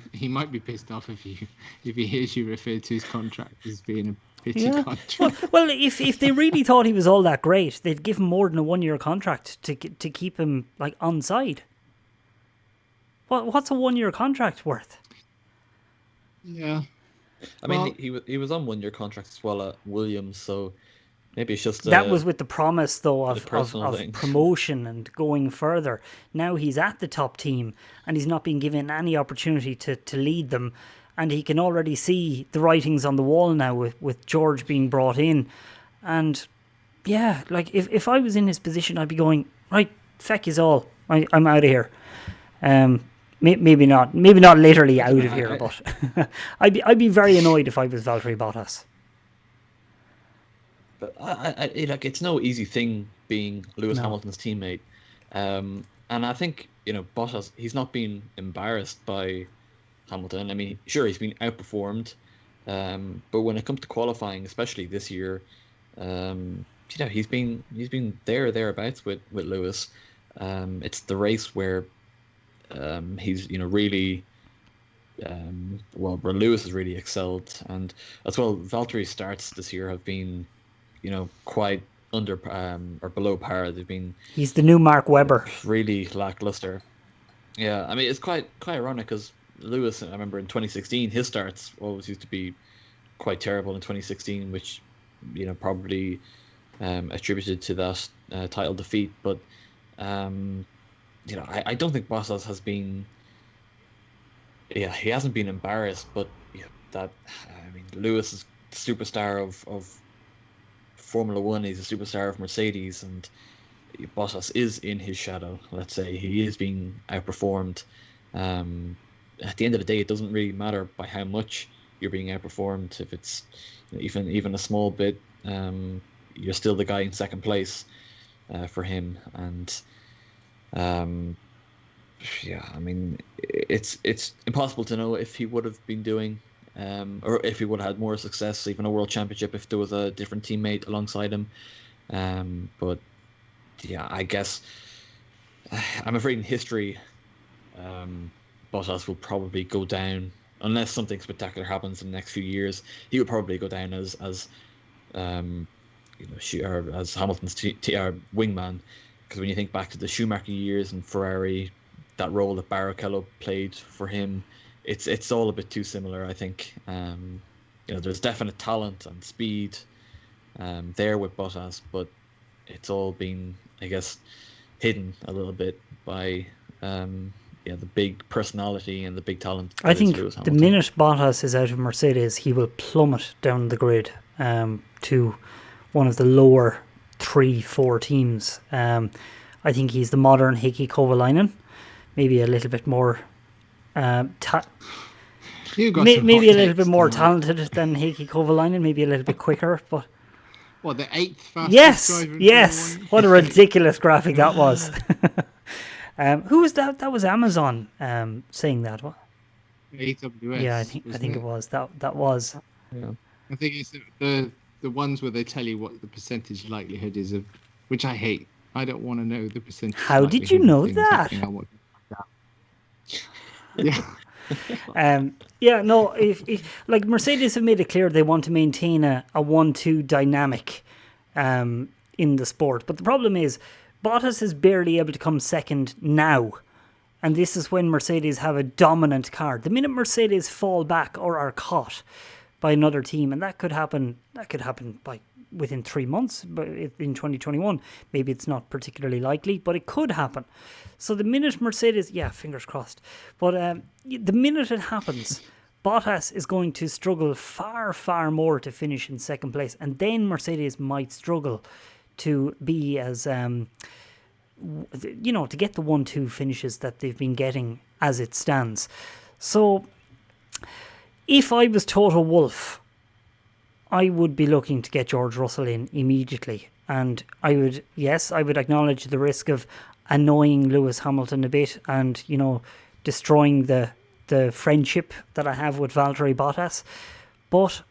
pissed off if he hears you refer to his contract as being a pity contract. Well, if they really thought he was all that great, they'd give him more than a 1 year contract to keep him on side. What's a 1 year contract worth? Yeah, I mean, he was on 1 year contract as well at Williams, so maybe it's just that was with the promise though of thing. Promotion and going further. Now he's at the top team and he's not being given any opportunity to lead them, and he can already see the writings on the wall now with George being brought in. And yeah, if I was in his position, I'd be going, right, feck is all, I'm out of here. Maybe not literally out of here, but I'd be very annoyed if I was Valtteri Bottas. But it's no easy thing being Lewis Hamilton's teammate, and I think Bottas, he's not been embarrassed by Hamilton. I mean, sure, he's been outperformed, but when it comes to qualifying, especially this year, he's been thereabouts with Lewis. It's the race where he's really where Lewis has really excelled, and as well Valtteri's starts this year have been quite under or below par. He's the new Mark Webber, really lackluster. Yeah, I mean, it's quite ironic because Lewis, I remember in 2016 his starts always used to be quite terrible in 2016, which probably attributed to that title defeat, but I don't think Bottas has been. Yeah, he hasn't been embarrassed, but Lewis is the superstar of Formula One. He's a superstar of Mercedes, and Bottas is in his shadow. Let's say he is being outperformed. At the end of the day, it doesn't really matter by how much you're being outperformed. If it's even a small bit, you're still the guy in second place for him, and. I mean, it's impossible to know if he would have been doing, or if he would have had more success, even a world championship, if there was a different teammate alongside him. But yeah, I guess I'm afraid in history, Bottas will probably go down unless something spectacular happens in the next few years. He would probably go down as as Hamilton's wingman. Because when you think back to the Schumacher years and Ferrari, that role that Barrichello played for him, it's all a bit too similar, I think. There's definite talent and speed there with Bottas, but it's all been, I guess, hidden a little bit by the big personality and the big talent. I think the minute Bottas is out of Mercedes, he will plummet down the grid to one of the lower 3-4 teams. I think he's the modern Heikki Kovalainen, maybe a little bit more maybe a little bit more talented than Heikki Kovalainen, maybe a little bit quicker, but the 8th fastest driver in yes, what a ridiculous graphic that was. Who was that? That was Amazon saying that. What? AWS. Yeah, I think it was that was. Yeah. I think it's the ones where they tell you what the percentage likelihood is of, which I hate. I don't want to know the percentage. How did you know that? Yeah. No. If like Mercedes have made it clear they want to maintain a 1-2 dynamic in the sport, but the problem is Bottas is barely able to come second now, and this is when Mercedes have a dominant car. The minute Mercedes fall back or are caught, by another team, and that could happen. That could happen by within 3 months, but in 2021, maybe it's not particularly likely, but it could happen. So the minute Mercedes, fingers crossed, but the minute it happens, Bottas is going to struggle far, far more to finish in second place, and then Mercedes might struggle to be as, to get the 1-2 finishes that they've been getting as it stands. So if I was Toto Wolff, I would be looking to get George Russell in immediately. And I would acknowledge the risk of annoying Lewis Hamilton a bit and, destroying the friendship that I have with Valtteri Bottas. But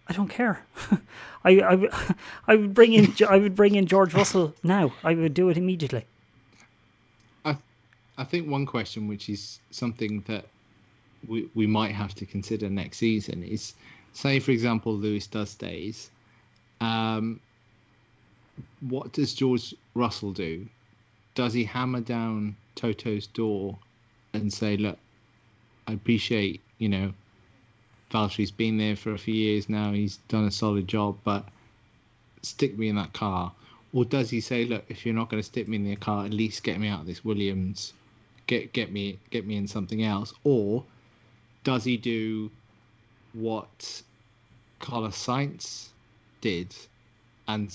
I don't care. I would bring in George Russell now. I would do it immediately. I think one question, which is something that we might have to consider next season, is, say, for example, Lewis does stays. What does George Russell do? Does he hammer down Toto's door and say, look, I appreciate, Valtteri's been there for a few years now, he's done a solid job, but stick me in that car? Or does he say, look, if you're not going to stick me in the car, at least get me out of this Williams, get me in something else? Or does he do what Carlos Sainz did and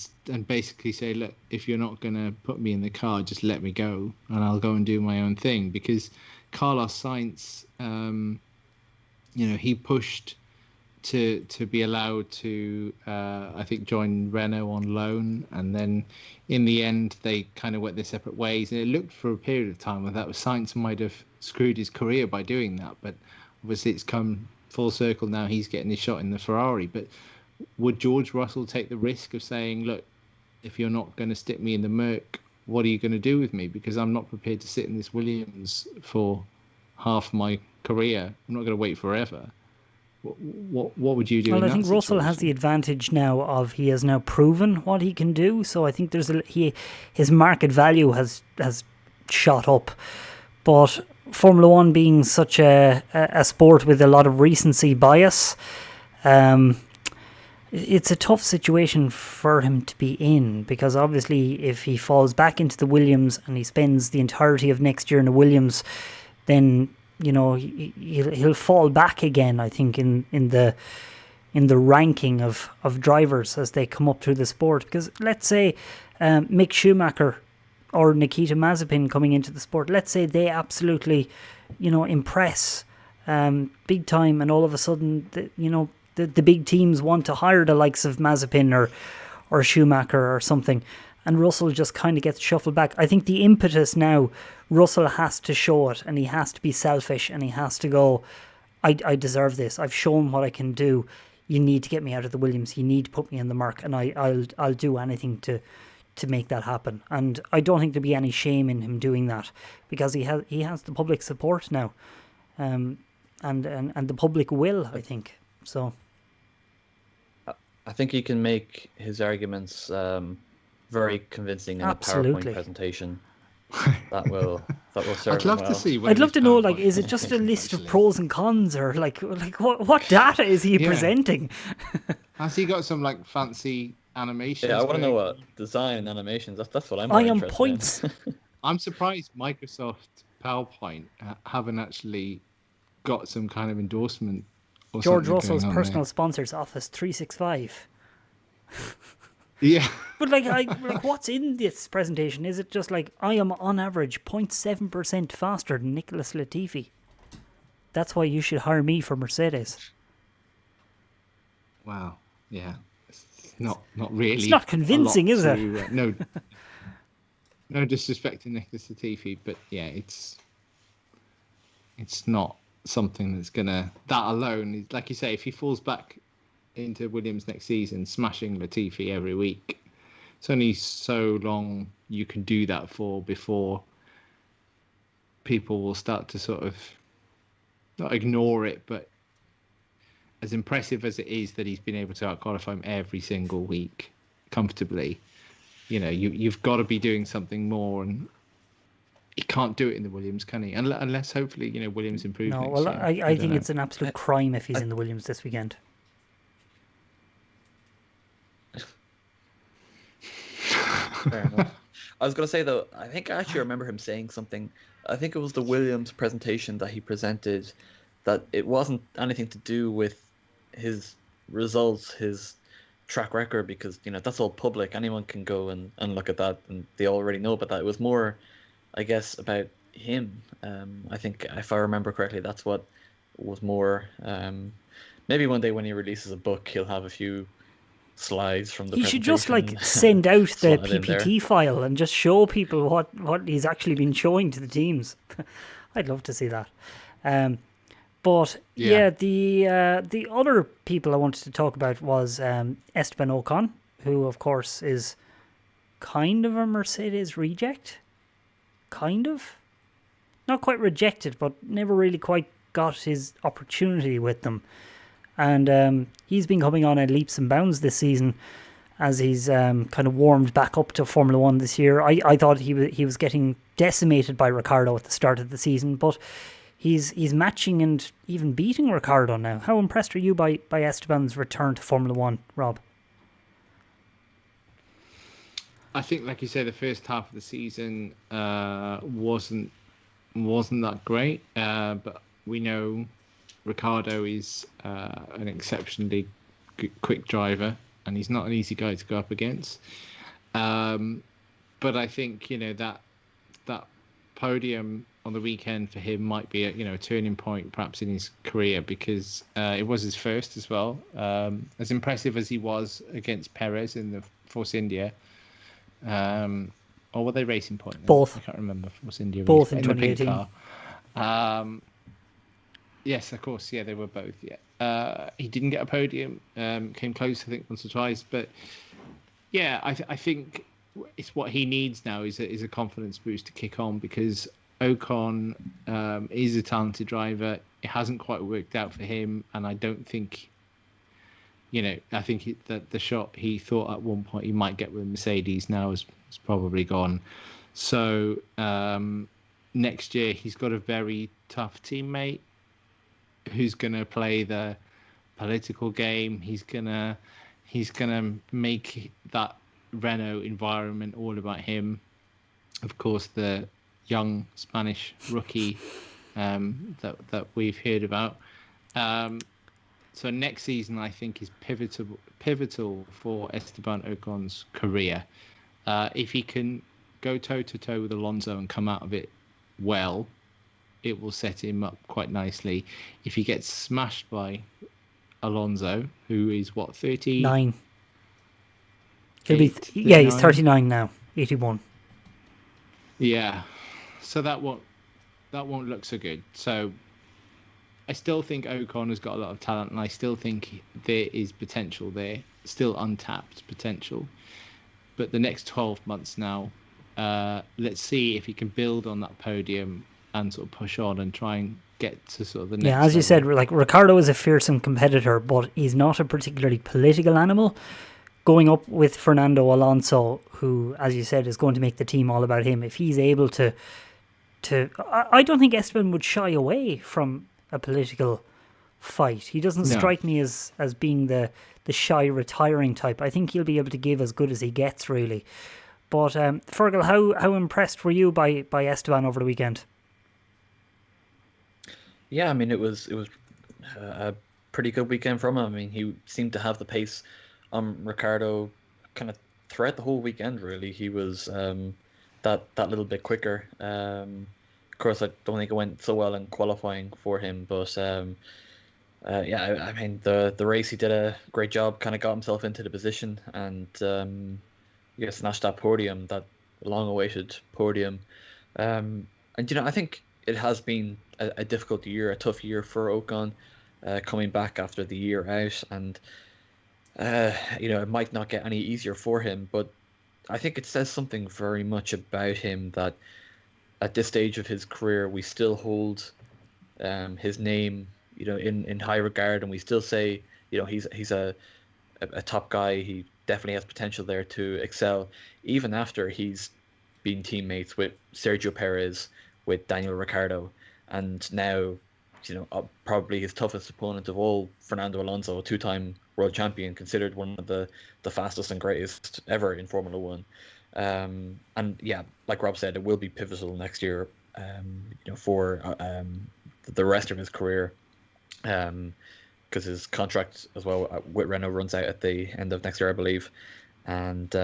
basically say, look, if you're not going to put me in the car, just let me go and I'll go and do my own thing? Because Carlos Sainz, he pushed to be allowed to, I think, join Renault on loan, and then in the end they kind of went their separate ways, and it looked for a period of time that Sainz might have screwed his career by doing that, but obviously it's come full circle now. He's getting his shot in the Ferrari. But would George Russell take the risk of saying, look, if you're not going to stick me in the Merc, what are you going to do with me? Because I'm not prepared to sit in this Williams for half my career. I'm not going to wait forever. What would you do? Well, in I think that Russell has situation? the advantage now of he has now proven what he can do. So I think his market value has shot up. But Formula One being such a sport with a lot of recency bias, it's a tough situation for him to be in, because obviously if he falls back into the Williams and he spends the entirety of next year in the Williams, then he'll fall back again, I think, in the ranking of drivers as they come up through the sport. Because let's say Mick Schumacher or Nikita Mazepin coming into the sport, let's say they absolutely impress big time, and all of a sudden the big teams want to hire the likes of Mazepin or Schumacher or something, and Russell just kind of gets shuffled back. I think the impetus now, Russell has to show it, and he has to be selfish, and he has to go, I deserve this. I've shown what I can do. You need to get me out of the Williams. You need to put me in the Merc, and I'll do anything to make that happen. And I don't think there'll be any shame in him doing that, because he has the public support now, and the public will, I think. So I think he can make his arguments very convincing in Absolutely. a PowerPoint presentation. That will serve I'd love him to well. see. I'd love to know, PowerPoint is it just a presentation list of actually. pros and cons, or what data is he Yeah. presenting? Has he got some fancy animations? Yeah, I want to know going? what design and animations. That's what I'm I more am interested points. in. I'm surprised Microsoft PowerPoint haven't actually got some kind of endorsement. Or George something Russell's going on personal sponsors, Office 365. there. Yeah. But what's in this presentation? Is it just I am on average 0.7% faster than Nicholas Latifi? That's why you should hire me for Mercedes. Wow. Yeah. It's not really. It's not convincing, is it? No. No disrespect to Nicholas Latifi, but yeah, it's not something that's gonna. That alone, like you say, if he falls back into Williams next season, smashing Latifi every week, it's only so long you can do that for before people will start to sort of not ignore it, but as impressive as it is that he's been able to out-qualify him every single week comfortably, you've got to be doing something more. And he can't do it in the Williams, can he? Unless hopefully Williams improves. No, next well, year. I don't think know. it's an absolute crime if he's in the Williams this weekend. Fair enough. I was going to say, though, I think I actually remember him saying something. I think it was the Williams presentation that he presented, that it wasn't anything to do with his results, his track record, because, that's all public. Anyone can go and look at that, and they already know about that. It was more, I guess, about him. I think, if I remember correctly, that's what was more. Maybe one day when he releases a book, he'll have a few slides from the He should just presentation, send out the slotted in there. PPT file and just show people what he's actually been showing to the teams. I'd love to see that. But the other people I wanted to talk about was Esteban Ocon, who of course is kind of a Mercedes reject. Kind of. Not quite rejected, but never really quite got his opportunity with them. And he's been coming on at leaps and bounds this season as he's kind of warmed back up to Formula One this year. I thought he was getting decimated by Ricciardo at the start of the season, but he's matching and even beating Ricciardo now. How impressed are you by Esteban's return to Formula One, Rob? I think, like you say, the first half of the season wasn't that great, but we know Ricciardo is an exceptionally quick driver, and he's not an easy guy to go up against. But I think that podium on the weekend for him might be a turning point, perhaps in his career, because it was his first as well. As impressive as he was against Perez in the Force India, or were they Racing Point? Both. I can't remember. Force India. Both in the pink 2018. car. Yes, of course. Yeah, they were both. Yeah, he didn't get a podium. Came close, I think, once or twice. But yeah, I think it's what he needs now is a confidence boost to kick on, because Ocon is a talented driver. It hasn't quite worked out for him, and I don't think. I think that the shot he thought at one point he might get with Mercedes now is probably gone. So next year he's got a very tough teammate who's going to play the political game. He's gonna make that Renault environment all about him. Of course, the young Spanish rookie that we've heard about. So next season, I think, is pivotal for Esteban Ocon's career. If he can go toe-to-toe with Alonso and come out of it well, it will set him up quite nicely. If he gets smashed by Alonso, who is 39? He'll be he's 39 now, 81. Yeah, so that won't look so good. So I still think Ocon has got a lot of talent, and I still think there is potential there, still untapped potential. But the next 12 months now, let's see if he can build on that podium and sort of push on and try and get to sort of the next as you said, like, Ricciardo is a fearsome competitor, but he's not a particularly political animal. Going up with Fernando Alonso, who, as you said, is going to make the team all about him, if he's able to I don't think Esteban would shy away from a political fight. He doesn't strike me as being the shy, retiring type. I think he'll be able to give as good as he gets, really. But Fergal, how impressed were you by Esteban over the weekend? Yeah, I mean, it was a pretty good weekend from him. I mean, he seemed to have the pace on Ricciardo kind of throughout the whole weekend, really. He was that little bit quicker. Of course, I don't think it went so well in qualifying for him, but yeah, I mean, the race, he did a great job, kind of got himself into the position, and snatched that podium, that long-awaited podium. And, I think it has been a difficult year, a tough year for Ocon, coming back after the year out, and it might not get any easier for him, but I think it says something very much about him that at this stage of his career, we still hold his name, in high regard, and we still say, he's a top guy. He definitely has potential there to excel, even after he's been teammates with Sergio Perez, with Daniel Ricciardo, and now, probably his toughest opponent of all, Fernando Alonso, a two-time world champion, considered one of the fastest and greatest ever in Formula One. And yeah, like Rob said, it will be pivotal next year, for the rest of his career, because his contract as well with Renault runs out at the end of next year, I believe. And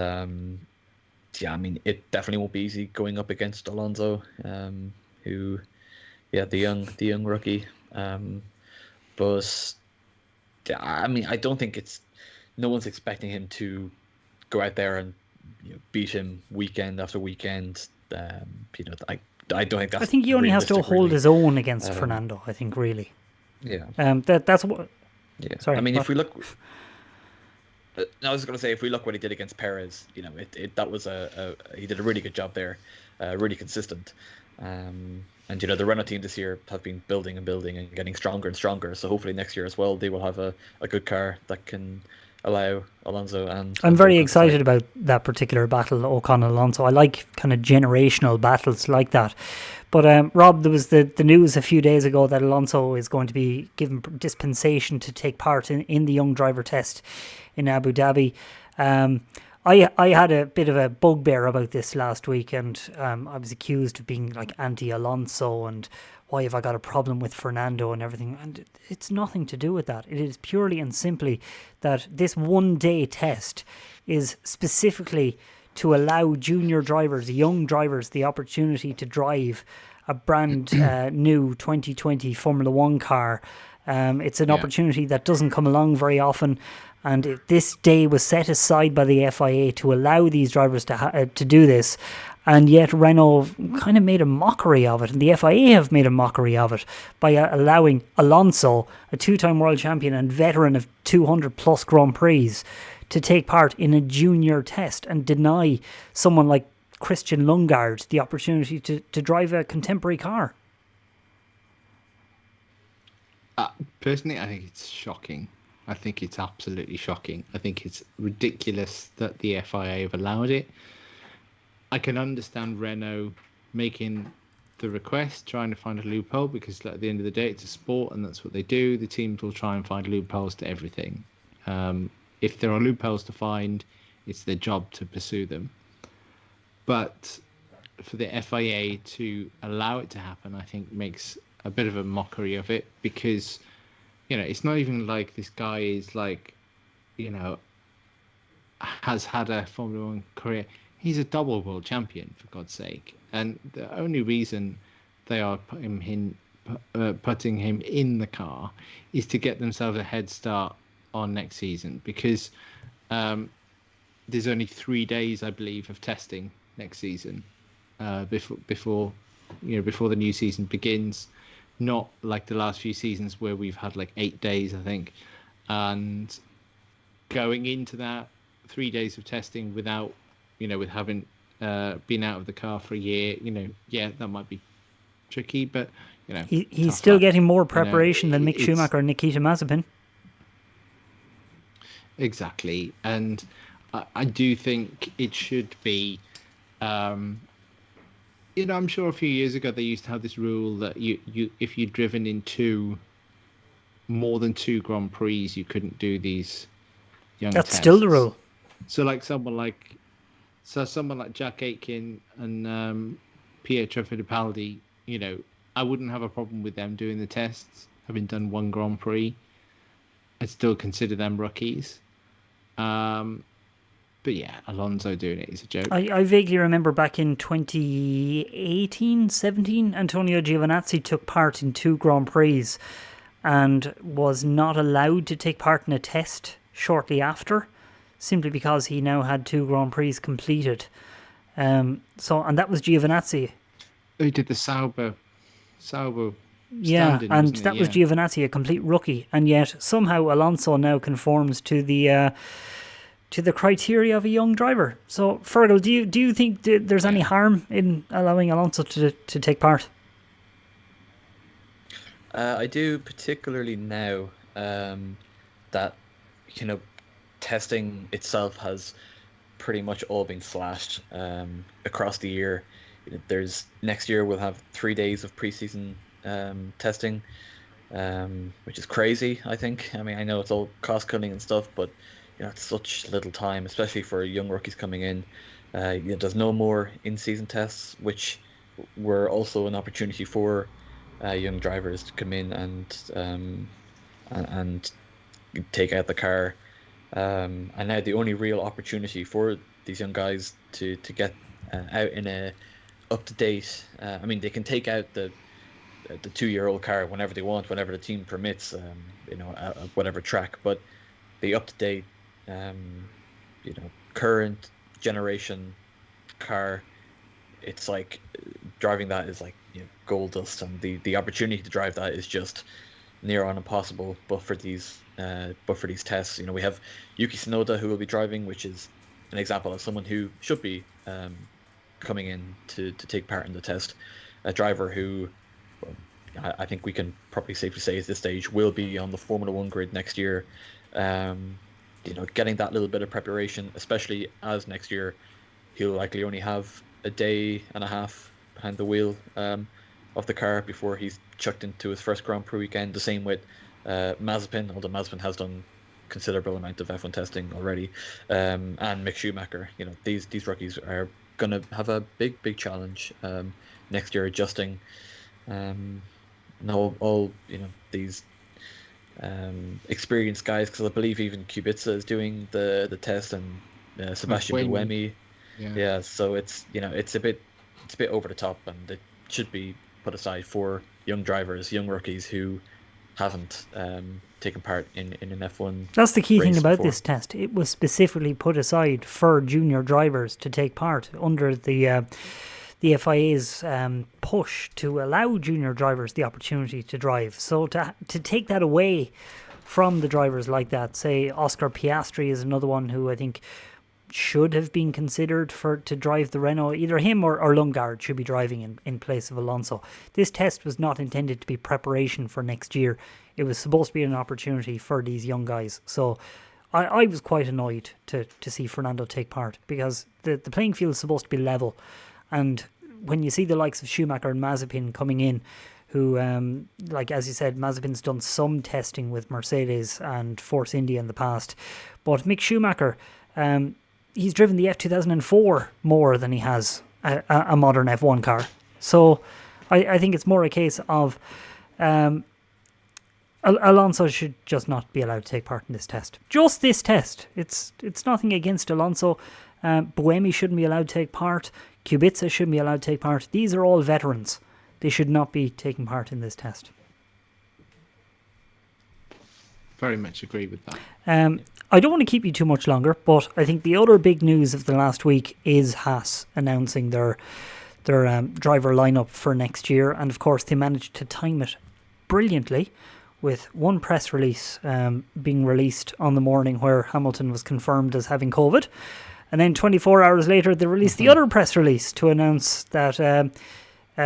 yeah, I mean, it definitely won't be easy going up against Alonso, who, yeah, the young rookie. But yeah, I mean, I don't think no one's expecting him to go out there and beat him weekend after weekend. I don't think that's. I think he only has to hold his own against Fernando. I think really. Yeah. That's what. Yeah. Sorry. I mean, what? if we look. I was going to say, if we look what he did against Perez, that was he did a really good job there, really consistent. And the Renault team this year have been building and building and getting stronger and stronger. So hopefully next year as well, they will have a good car that can allow Alonso and. I'm very excited about that particular battle, Ocon and Alonso. I like kind of generational battles like that. But Rob, there was the news a few days ago that Alonso is going to be given dispensation to take part in the young driver test in Abu Dhabi. I had a bit of a bugbear about this last week, and I was accused of being like anti-Alonso and why have I got a problem with Fernando and everything. And it's nothing to do with that. It is purely and simply that this one-day test is specifically to allow junior drivers, young drivers, the opportunity to drive a brand new 2020 Formula One car. It's an opportunity that doesn't come along very often. And this day was set aside by the FIA to allow these drivers to do this. And yet Renault kind of made a mockery of it. And the FIA have made a mockery of it by allowing Alonso, a two-time world champion and veteran of 200-plus Grand Prix, to take part in a junior test and deny someone like Christian Lundgaard the opportunity to drive a contemporary car. Personally, I think it's shocking. I think it's absolutely shocking. I think it's ridiculous that the FIA have allowed it. I can understand Renault making the request, trying to find a loophole, because at the end of the day, it's a sport and that's what they do. The teams will try and find loopholes to everything. If there are loopholes to find, it's their job to pursue them. But for the FIA to allow it to happen, I think makes a bit of a mockery of it, because, it's not even like this guy is like, has had a Formula One career. He's a double world champion, for God's sake. And the only reason they are putting him in the car is to get themselves a head start on next season, because there's only 3 days, I believe, of testing next season before the new season begins. Not like the last few seasons where we've had like 8 days, I think. And going into that 3 days of testing without, with having been out of the car for a year, that might be tricky, but he's still getting more preparation than Mick Schumacher and Nikita Mazepin. Exactly, and I do think it should be. I'm sure a few years ago they used to have this rule that you if you'd driven in more than two Grand Prix, you couldn't do these young That's tests. Still the rule. So someone like Jack Aitken and Pietro Fittipaldi, I wouldn't have a problem with them doing the tests, having done one Grand Prix. I'd still consider them rookies. But yeah, Alonso doing it is a joke. I vaguely remember back in 2018-17, Antonio Giovinazzi took part in 2 Grand Prix and was not allowed to take part in a test shortly after, simply because he now had 2 Grand Prix completed. And that was Giovinazzi. He did the Sauber. Yeah, and that was Giovinazzi, a complete rookie, and yet somehow Alonso now conforms to the criteria of a young driver. So, Fergal, do you think there's any harm in allowing Alonso to take part? I do, particularly now that testing itself has pretty much all been slashed across the year. There's next year we'll have 3 days of preseason testing, which is crazy. I think. I mean, I know it's all cost cutting and stuff, but it's such little time, especially for young rookies coming in. There's no more in-season tests, which were also an opportunity for young drivers to come in and take out the car. And now the only real opportunity for these young guys to get out in a up to date. I mean, they can take out the 2-year-old car whenever they want, whenever the team permits. At whatever track. But the up to date, current generation car, it's like driving that is like gold dust, and the opportunity to drive that is just near on impossible. But for these tests, we have Yuki Tsunoda who will be driving, which is an example of someone who should be coming in to take part in the test. A driver who, well, I think we can probably safely say at this stage will be on the Formula One grid next year. Getting that little bit of preparation, especially as next year he'll likely only have a day and a half behind the wheel of the car before he's chucked into his first Grand Prix weekend. The same with Mazepin, although Mazepin has done considerable amount of F1 testing already, and Mick Schumacher. These rookies are going to have a big challenge next year, adjusting. All these experienced guys, because I believe even Kubica is doing the test, and Sebastian Buemi. Yeah, so it's it's a bit over the top, and it should be put aside for young drivers, young rookies who haven't taken part in an F1. That's the key thing about before. this test. It was specifically put aside for junior drivers to take part under the FIA's push to allow junior drivers the opportunity to drive. So to take that away from the drivers like that, say Oscar Piastri is another one who I think should have been considered to drive the Renault. Either him or Lundgaard should be driving in place of Alonso. This test was not intended to be preparation for next year. It was supposed to be an opportunity for these young guys. So I was quite annoyed to see Fernando take part, because the playing field is supposed to be level. And when you see the likes of Schumacher and Mazepin coming in, who, as you said, Mazepin's done some testing with Mercedes and Force India in the past. But Mick Schumacher, he's driven the F2004 more than he has a modern F1 car. So I think it's more a case of Alonso should just not be allowed to take part in this test. Just this test. It's nothing against Alonso. Buemi shouldn't be allowed to take part. Kubica shouldn't be allowed to take part. These are all veterans. They should not be taking part in this test. Very much agree with that. I don't want to keep you too much longer, but I think the other big news of the last week is Haas announcing their driver lineup for next year, and of course they managed to time it brilliantly, with one press release being released on the morning where Hamilton was confirmed as having COVID, and then 24 hours later they released the other press release to announce that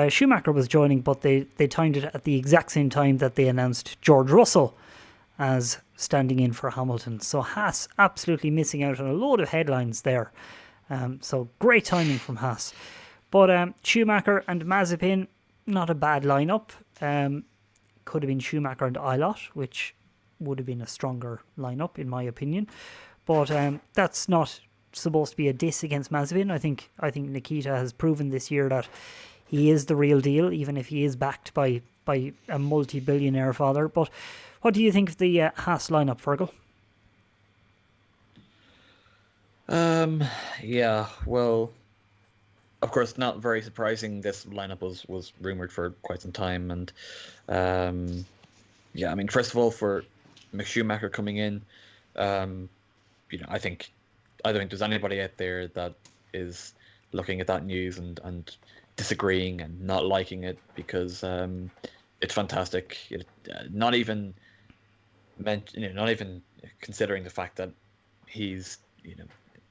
Schumacher was joining, but they timed it at the exact same time that they announced George Russell as standing in for Hamilton. So Haas absolutely missing out on a load of headlines there. So great timing from Haas. But Schumacher and Mazepin, not a bad lineup. Could have been Schumacher and Eilert, which would have been a stronger lineup in my opinion. But that's not supposed to be a diss against Mazepin. I think Nikita has proven this year that he is the real deal, even if he is backed by a multi-billionaire father. But what do you think of the Haas lineup, Fergal? Yeah, well, of course, not very surprising. This lineup was rumored for quite some time, and I mean, first of all, for Mick Schumacher coming in, I don't think there's anybody out there that is looking at that news and disagreeing and not liking it, because it's fantastic. Not even considering the fact that he's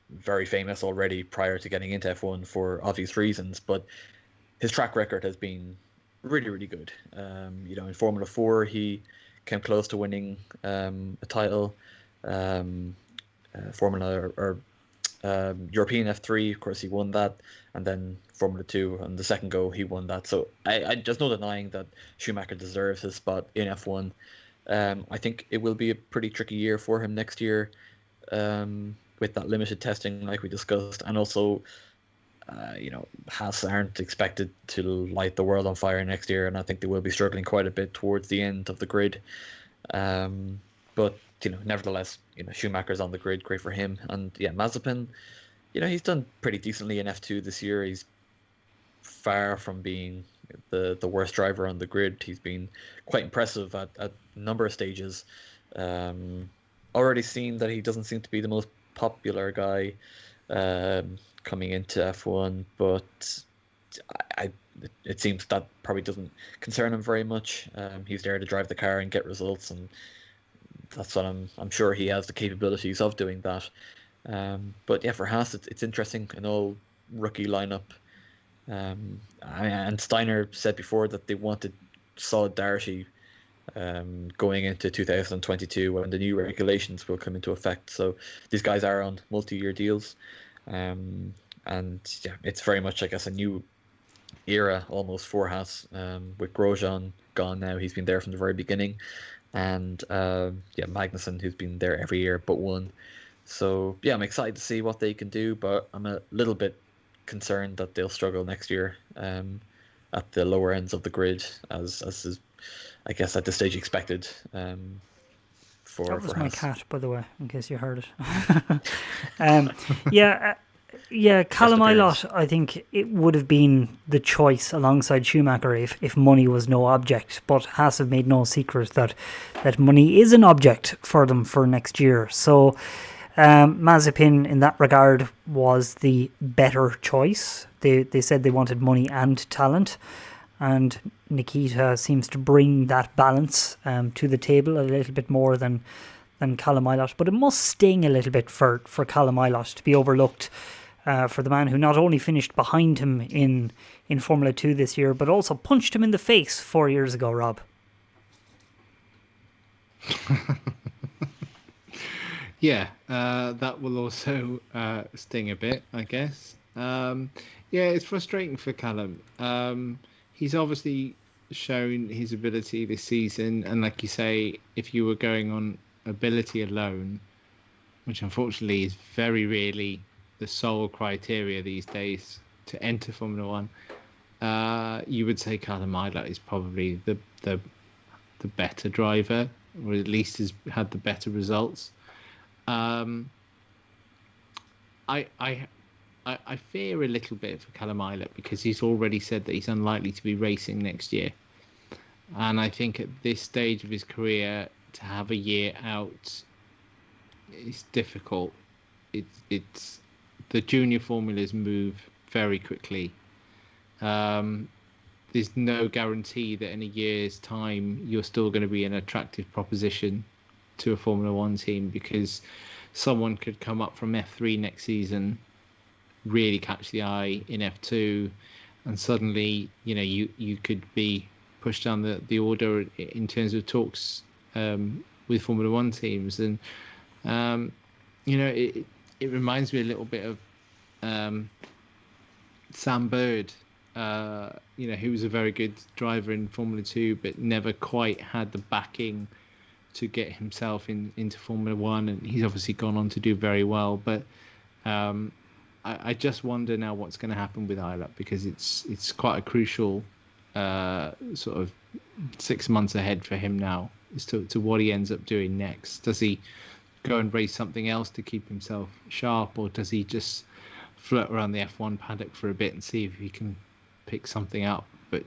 very famous already prior to getting into F1 for obvious reasons, but his track record has been really, really good. In Formula 4 he came close to winning a title. European F3, of course, he won that, and then Formula 2 on the second go, he won that. So there's no denying that Schumacher deserves his spot in F1. I think it will be a pretty tricky year for him next year, with that limited testing, like we discussed, and also, Haas aren't expected to light the world on fire next year, and I think they will be struggling quite a bit towards the end of the grid. But nevertheless, Schumacher's on the grid, great for him. And yeah, Mazepin, he's done pretty decently in F2 this year. He's far from being the worst driver on the grid. He's been quite impressive at a number of stages. Already seen that he doesn't seem to be the most popular guy coming into F1, but it seems that probably doesn't concern him very much. He's there to drive the car and get results, and that's what I'm sure he has the capabilities of doing that. But yeah, for Haas, it's interesting, an all rookie lineup. And Steiner said before that they wanted solidarity going into 2022 when the new regulations will come into effect. So these guys are on multi-year deals. And yeah, it's very much, I guess, a new era almost for Haas, with Grosjean gone now. He's been there from the very beginning. And Magnussen, who's been there every year but one. So yeah, I'm excited to see what they can do, but I'm a little bit concerned that they'll struggle next year at the lower ends of the grid, as is, I guess, at this stage expected. That was my Haas. cat, by the way, in case you heard it. Callum Ilott, I think it would have been the choice alongside Schumacher if money was no object. But Haas have made no secret that money is an object for them for next year. So Mazepin, in that regard, was the better choice. They said they wanted money and talent. And Nikita seems to bring that balance to the table a little bit more than Callum Ilott. But it must sting a little bit for Callum Ilott to be overlooked for the man who not only finished behind him in Formula 2 this year, but also punched him in the face 4 years ago, Rob. Yeah, that will also sting a bit, I guess. It's frustrating for Callum. He's obviously shown his ability this season, and like you say, if you were going on ability alone, which unfortunately is very rarely the sole criteria these days to enter Formula One, you would say Callum Ilott is probably the better driver, or at least has had the better results. I fear a little bit for Callum Ilott because he's already said that he's unlikely to be racing next year. And I think at this stage of his career, to have a year out is difficult. It's the junior formulas move very quickly. There's no guarantee that in a year's time you're still going to be an attractive proposition to a Formula One team, because someone could come up from F3 next season, really catch the eye in F2, and suddenly you could be pushed down the order in terms of talks with Formula One teams. And it reminds me a little bit of Sam Bird, who was a very good driver in Formula 2 but never quite had the backing to get himself into Formula 1, and he's obviously gone on to do very well. But I just wonder now what's going to happen with Ilott, because it's quite a crucial sort of 6 months ahead for him now as to what he ends up doing next. Does he go and race something else to keep himself sharp, or does he just float around the F1 paddock for a bit and see if he can pick something up? But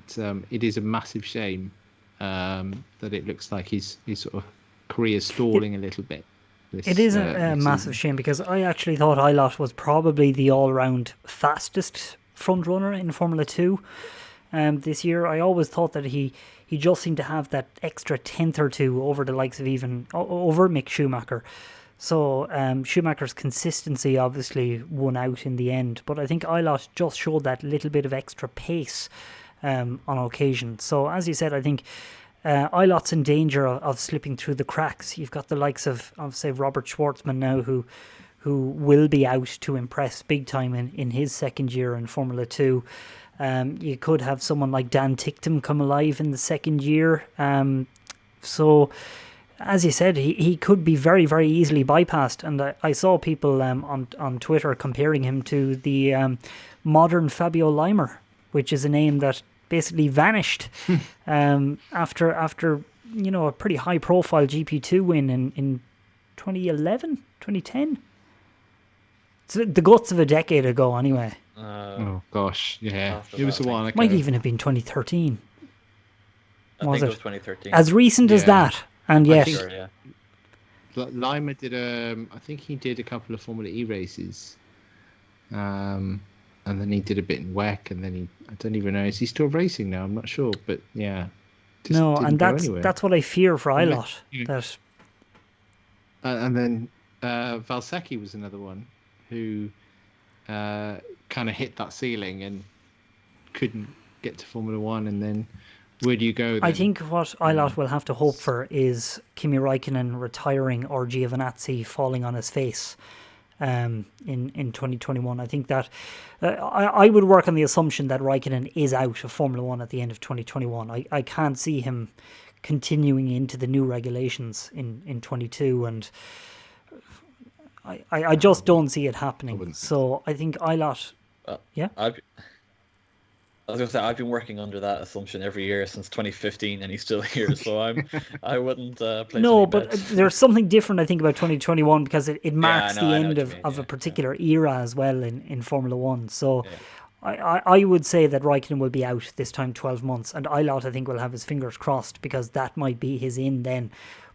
it is a massive shame that it looks like his sort of career stalling a little bit. It is a massive shame, because I actually thought Ilott was probably the all-round fastest front runner in Formula 2 this year. I always thought that he just seemed to have that extra tenth or two over the likes of even over Mick Schumacher. So Schumacher's consistency obviously won out in the end, but I think Ilott just showed that little bit of extra pace on occasion. So as you said, I think Ilott's in danger of slipping through the cracks. You've got the likes of say, Robert Schwartzman now, who who will be out to impress big time in his second year in Formula 2. You could have someone like Dan Ticktum come alive in the second year. So, as you said, he could be very, very easily bypassed. And I saw people on Twitter comparing him to the modern Fabio Leimer, which is a name that basically vanished after a pretty high profile GP2 win in 2011, 2010. It's the guts of a decade ago anyway. Oh gosh, yeah, it was a while ago. Might even have been 2013. I think it was 2013. As recent as that, and yet. Sure, yeah. Lima did I think he did a couple of Formula E races, and then he did a bit in WEC, and then I don't even know, is he still racing now? I'm not sure, but yeah. No, and that's what I fear for Ilott. That. And then Valsecchi was another one who kind of hit that ceiling and couldn't get to Formula One, and then where do you go then? I think what Ilott will have to hope for is Kimi Räikkönen retiring or Giovinazzi falling on his face in 2021. I think that I would work on the assumption that Räikkönen is out of Formula One at the end of 2021. I can't see him continuing into the new regulations in 22, and I just don't see it happening. So I think Ilott... yeah? I was going to say, I've been working under that assumption every year since 2015, and he's still here, so I wouldn't place No, any but bets. there's something different, I think, about 2021 because it marks I know the end what you mean, of yeah, a particular era as well in Formula One. So I would say that Räikkönen will be out this time 12 months, and Ilott, I think, will have his fingers crossed because that might be his in then.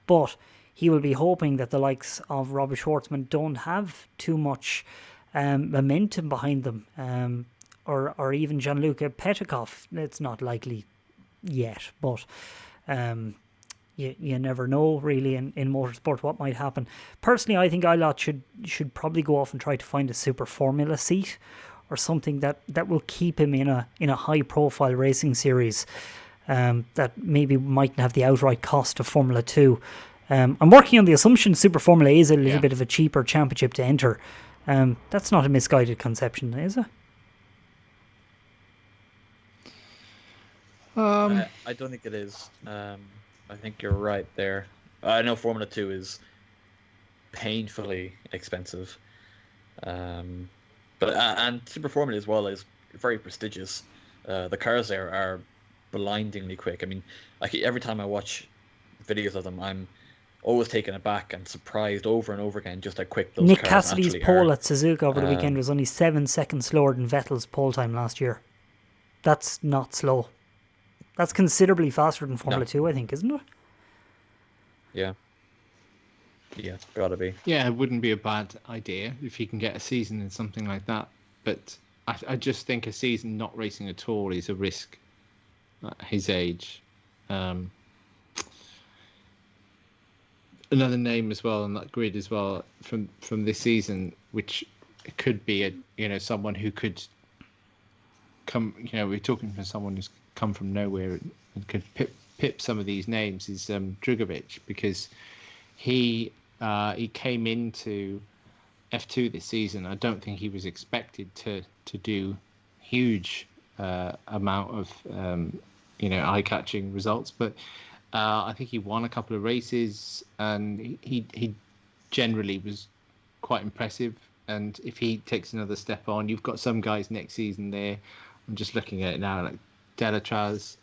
But he will be hoping that the likes of Robert Schwartzman don't have too much momentum behind them. Or even Gianluca Petikov. It's not likely yet, but you never know really in motorsport what might happen. Personally, I think Ilott should probably go off and try to find a Super Formula seat or something that will keep him in a high profile racing series that maybe mightn't have the outright cost of Formula 2. I'm working on the assumption Super Formula is a little bit of a cheaper championship to enter. That's not a misguided conception, is it? I don't think it is. I think you're right there. I know Formula 2 is painfully expensive, but and Super Formula as well is very prestigious. The cars there are blindingly quick. I mean, like every time I watch videos of them, I'm always taken aback and surprised over and over again just how quick those Nick cars Cassidy's actually pole are. at Suzuka over the weekend was only 7 seconds slower than Vettel's pole time last year. That's not slow. That's considerably faster than Formula 2, I think, isn't it? Yeah, gotta be. Yeah, it wouldn't be a bad idea if you can get a season in something like that. But I just think a season not racing at all is a risk at his age. Another name as well on that grid as well from this season, which could be someone who could come. We're talking from someone who's come from nowhere and could pip some of these names is Drugovic, because he came into F2 this season. I don't think he was expected to do huge amount of eye-catching results, but I think he won a couple of races and he generally was quite impressive. And if he takes another step on, you've got some guys next season there. I'm just looking at it now, like Delatraz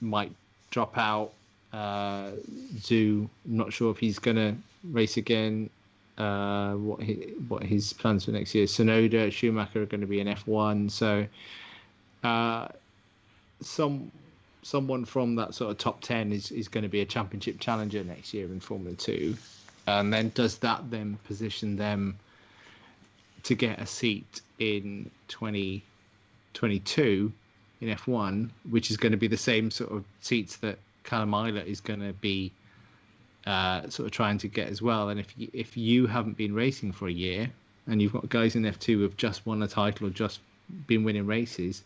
might drop out. Zhu, I'm not sure if he's going to race again. What his plans for next year. Tsunoda, Schumacher are going to be in F1. So someone from that sort of top 10 is going to be a championship challenger next year in Formula 2. And then does that then position them to get a seat in 2022 in F1, which is going to be the same sort of seats that Callum Ilott is going to be sort of trying to get as well. And if you haven't been racing for a year and you've got guys in F2 who have just won a title or just been winning races,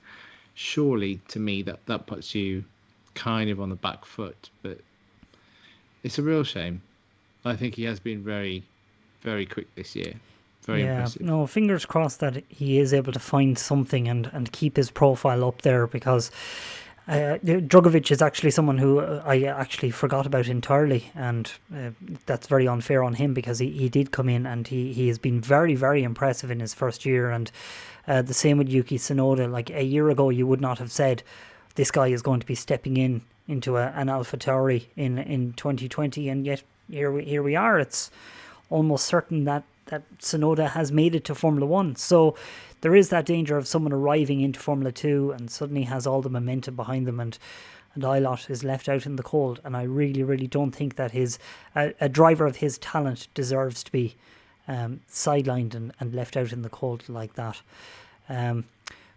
surely to me that puts you kind of on the back foot. But it's a real shame. I think he has been very, very quick this year. Very impressive. No, fingers crossed that he is able to find something and keep his profile up there, because Drugovic is actually someone who I actually forgot about entirely, and that's very unfair on him, because he did come in and he has been very, very impressive in his first year. And the same with Yuki Tsunoda. Like a year ago, you would not have said this guy is going to be stepping into an AlphaTauri in 2020, and yet here we are. It's almost certain that Tsunoda has made it to Formula 1. So there is that danger of someone arriving into Formula 2 and suddenly has all the momentum behind them, and Ilott is left out in the cold. And I really, really don't think that a driver of his talent deserves to be sidelined and left out in the cold like that.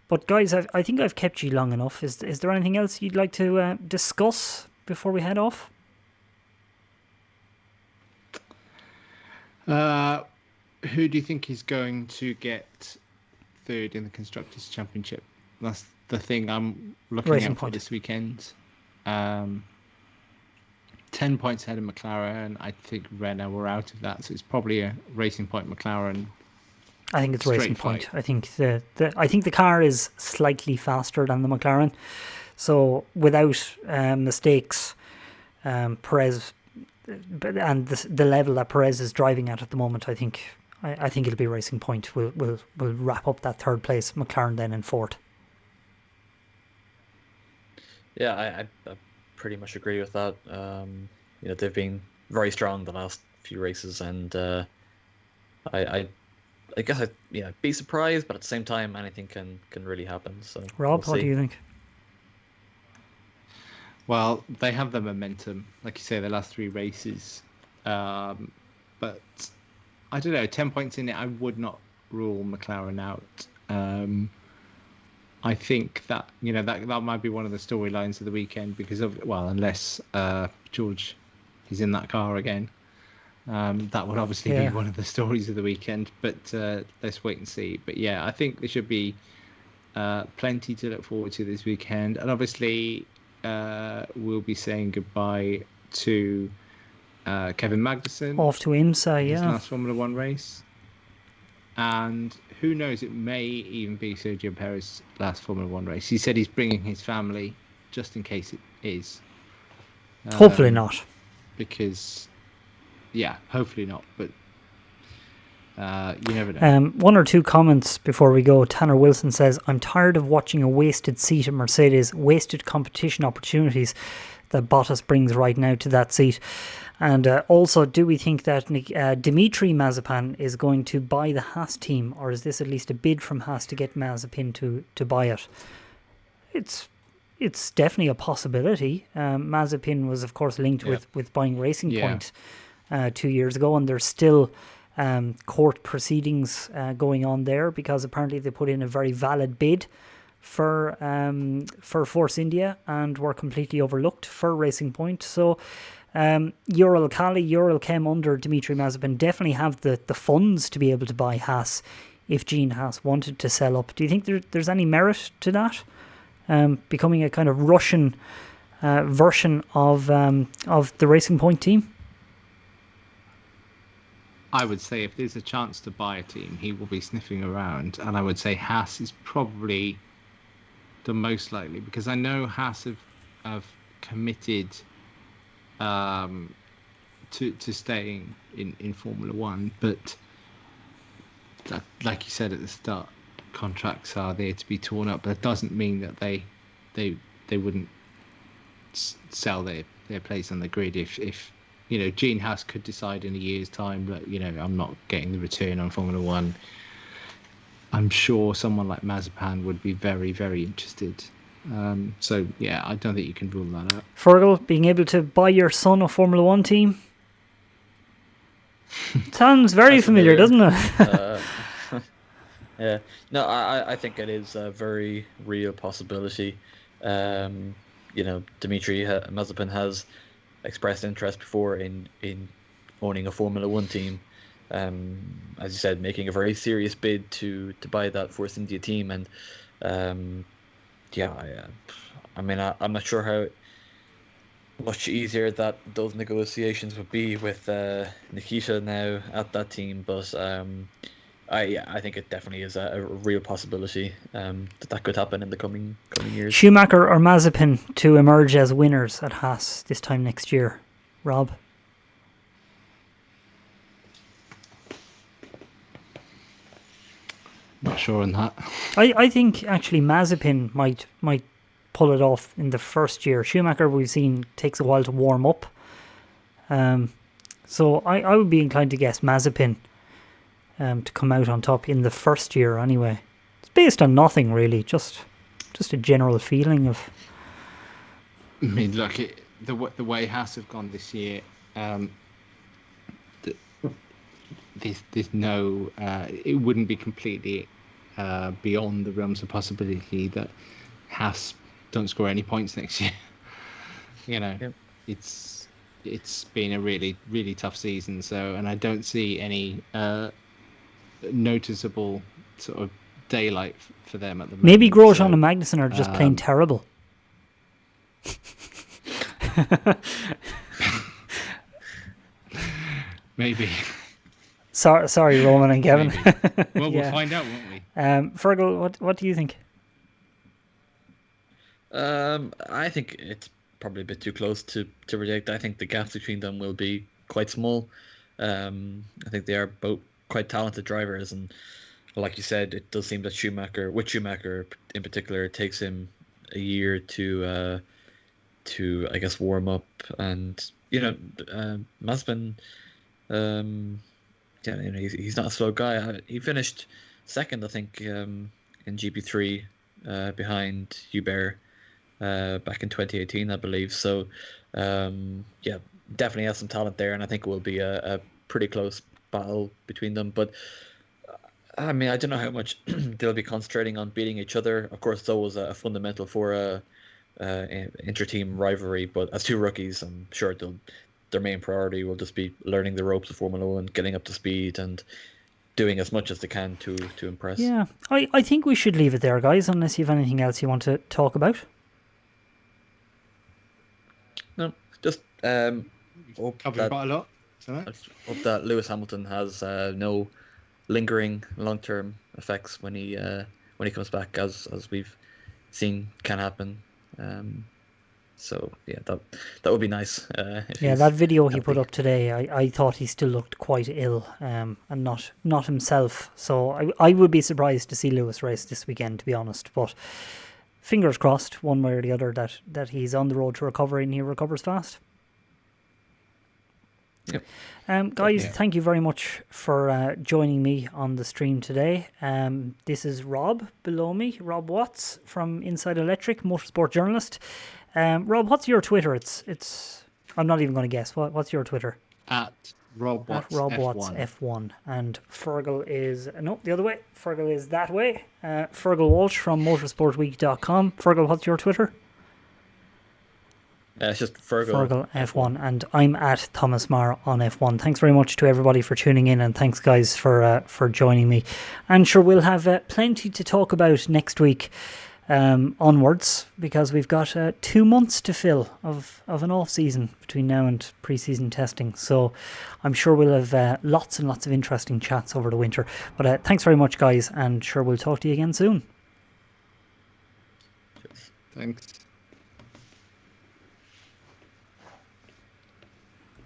But guys, I think I've kept you long enough. Is there anything else you'd like to discuss before we head off? Who do you think is going to get third in the Constructors' Championship? That's the thing I'm looking Racing at for Point this weekend. 10 points ahead of McLaren. I think Renault were out of that, so it's probably a Racing Point McLaren. I think it's Racing Straight Point. fight. I think I think the car is slightly faster than the McLaren, so without mistakes, Perez, and the level that Perez is driving at the moment, I think it'll be Racing Point. We'll wrap up that third place. McLaren then in fourth. Yeah, I pretty much agree with that. They've been very strong the last few races, and I guess I'd be surprised, but at the same time, anything can really happen. So Rob, we'll what see. do you think? Well, they have the momentum, like you say, the last three races. But I don't know, 10 points in it, I would not rule McLaren out. I think that that might be one of the storylines of the weekend, because of unless George is in that car again, that would obviously be one of the stories of the weekend. But let's wait and see. But yeah, I think there should be plenty to look forward to this weekend, and obviously we'll be saying goodbye to Kevin Magnussen. Off to IMSA, his last Formula One race. And who knows, it may even be Sergio Perez's last Formula One race. He said he's bringing his family just in case it is. Hopefully not. Because, hopefully not. But you never know. One or two comments before we go. Tanner Wilson says, I'm tired of watching a wasted seat at Mercedes, wasted competition opportunities that Bottas brings right now to that seat. And also, do we think that Dimitri Mazepin is going to buy the Haas team, or is this at least a bid from Haas to get Mazepin to buy it? It's definitely a possibility. Mazepin was, of course, linked with buying Racing Point 2 years ago, and there's still court proceedings going on there, because apparently they put in a very valid bid for Force India and were completely overlooked for Racing Point. So Ural Kali, Ural Chem under Dimitri Mazepin definitely have the funds to be able to buy Haas if Gene Haas wanted to sell up. Do you think there's any merit to that? Becoming a kind of Russian version of the Racing Point team? I would say if there's a chance to buy a team, he will be sniffing around, and I would say Haas is probably the most likely, because I know Haas have committed to staying in Formula One, but that, like you said at the start, contracts are there to be torn up. That doesn't mean that they wouldn't sell their place on the grid if Gene Haas could decide in a year's time that I'm not getting the return on Formula One. I'm sure someone like Mazepin would be very, very interested. So yeah, I don't think you can rule that out. Fergal, being able to buy your son a Formula One team sounds very familiar, doesn't it? Yeah, no, I think it is a very real possibility. Dimitri Mazepin has expressed interest before in owning a Formula One team. As you said, making a very serious bid to buy that Force India team, and I'm not sure much easier that those negotiations would be with Nikita now at that team. But I think it definitely is a real possibility that could happen in the coming years. Schumacher or Mazepin to emerge as winners at Haas this time next year, Rob? Not sure on that. I think actually Mazepin might pull it off in the first year. Schumacher, we've seen, takes a while to warm up. So I would be inclined to guess Mazepin to come out on top in the first year anyway. It's based on nothing really, just a general feeling of... I mean, look, the way Haas have gone this year, there's no... it wouldn't be completely beyond the realms of possibility that Haas don't score any points next year. Yep. It's been a really, really tough season. So, and I don't see any noticeable sort of daylight for them at the moment. Maybe Grosjean and Magnussen are just plain terrible. Maybe. Sorry, Roman and Kevin. Well, we'll find out, won't we? Fergal, what do you think? I think it's probably a bit too close to predict. I think the gaps between them will be quite small. I think they are both quite talented drivers, and like you said, it does seem that Schumacher in particular, it takes him a year to I guess warm up, and Mazepin, he's not a slow guy. He finished second, I think, in GP3 behind Hubert back in 2018, I believe. So definitely has some talent there, and I think it will be a pretty close battle between them. But I mean, I don't know how much they'll be concentrating on beating each other. Of course, it's always a fundamental for a inter-team rivalry. But as two rookies, I'm sure their main priority will just be learning the ropes of Formula One, getting up to speed, and doing as much as they can to impress. Yeah, I think we should leave it there, guys, unless you have anything else you want to talk about. No, just hope Covered quite a lot. Hope that Lewis Hamilton has no lingering long-term effects when he comes back, as we've seen can happen. So yeah, that would be nice. That video he put up today, I thought he still looked quite ill, and not himself. So I would be surprised to see Lewis race this weekend, to be honest. But fingers crossed, one way or the other, that he's on the road to recovery and he recovers fast. Yep. Guys, thank you very much for joining me on the stream today. This is Rob below me, Rob Watts from Inside Electric, motorsport journalist. Rob, what's your Twitter? It's I'm not even going to guess. What's your Twitter? At Rob Watts F1. And Fergal is the other way. Fergal is that way. Fergal Walsh from motorsportweek.com. Fergal, what's your Twitter? It's just Fergal F1, and I'm at Thomas Marr on F1. Thanks very much to everybody for tuning in, and thanks guys for joining me. And sure, we'll have plenty to talk about next week onwards, because we've got 2 months to fill of an off season between now and pre-season testing. So I'm sure we'll have lots and lots of interesting chats over the winter. But thanks very much, guys, and sure, we'll talk to you again soon. Thanks.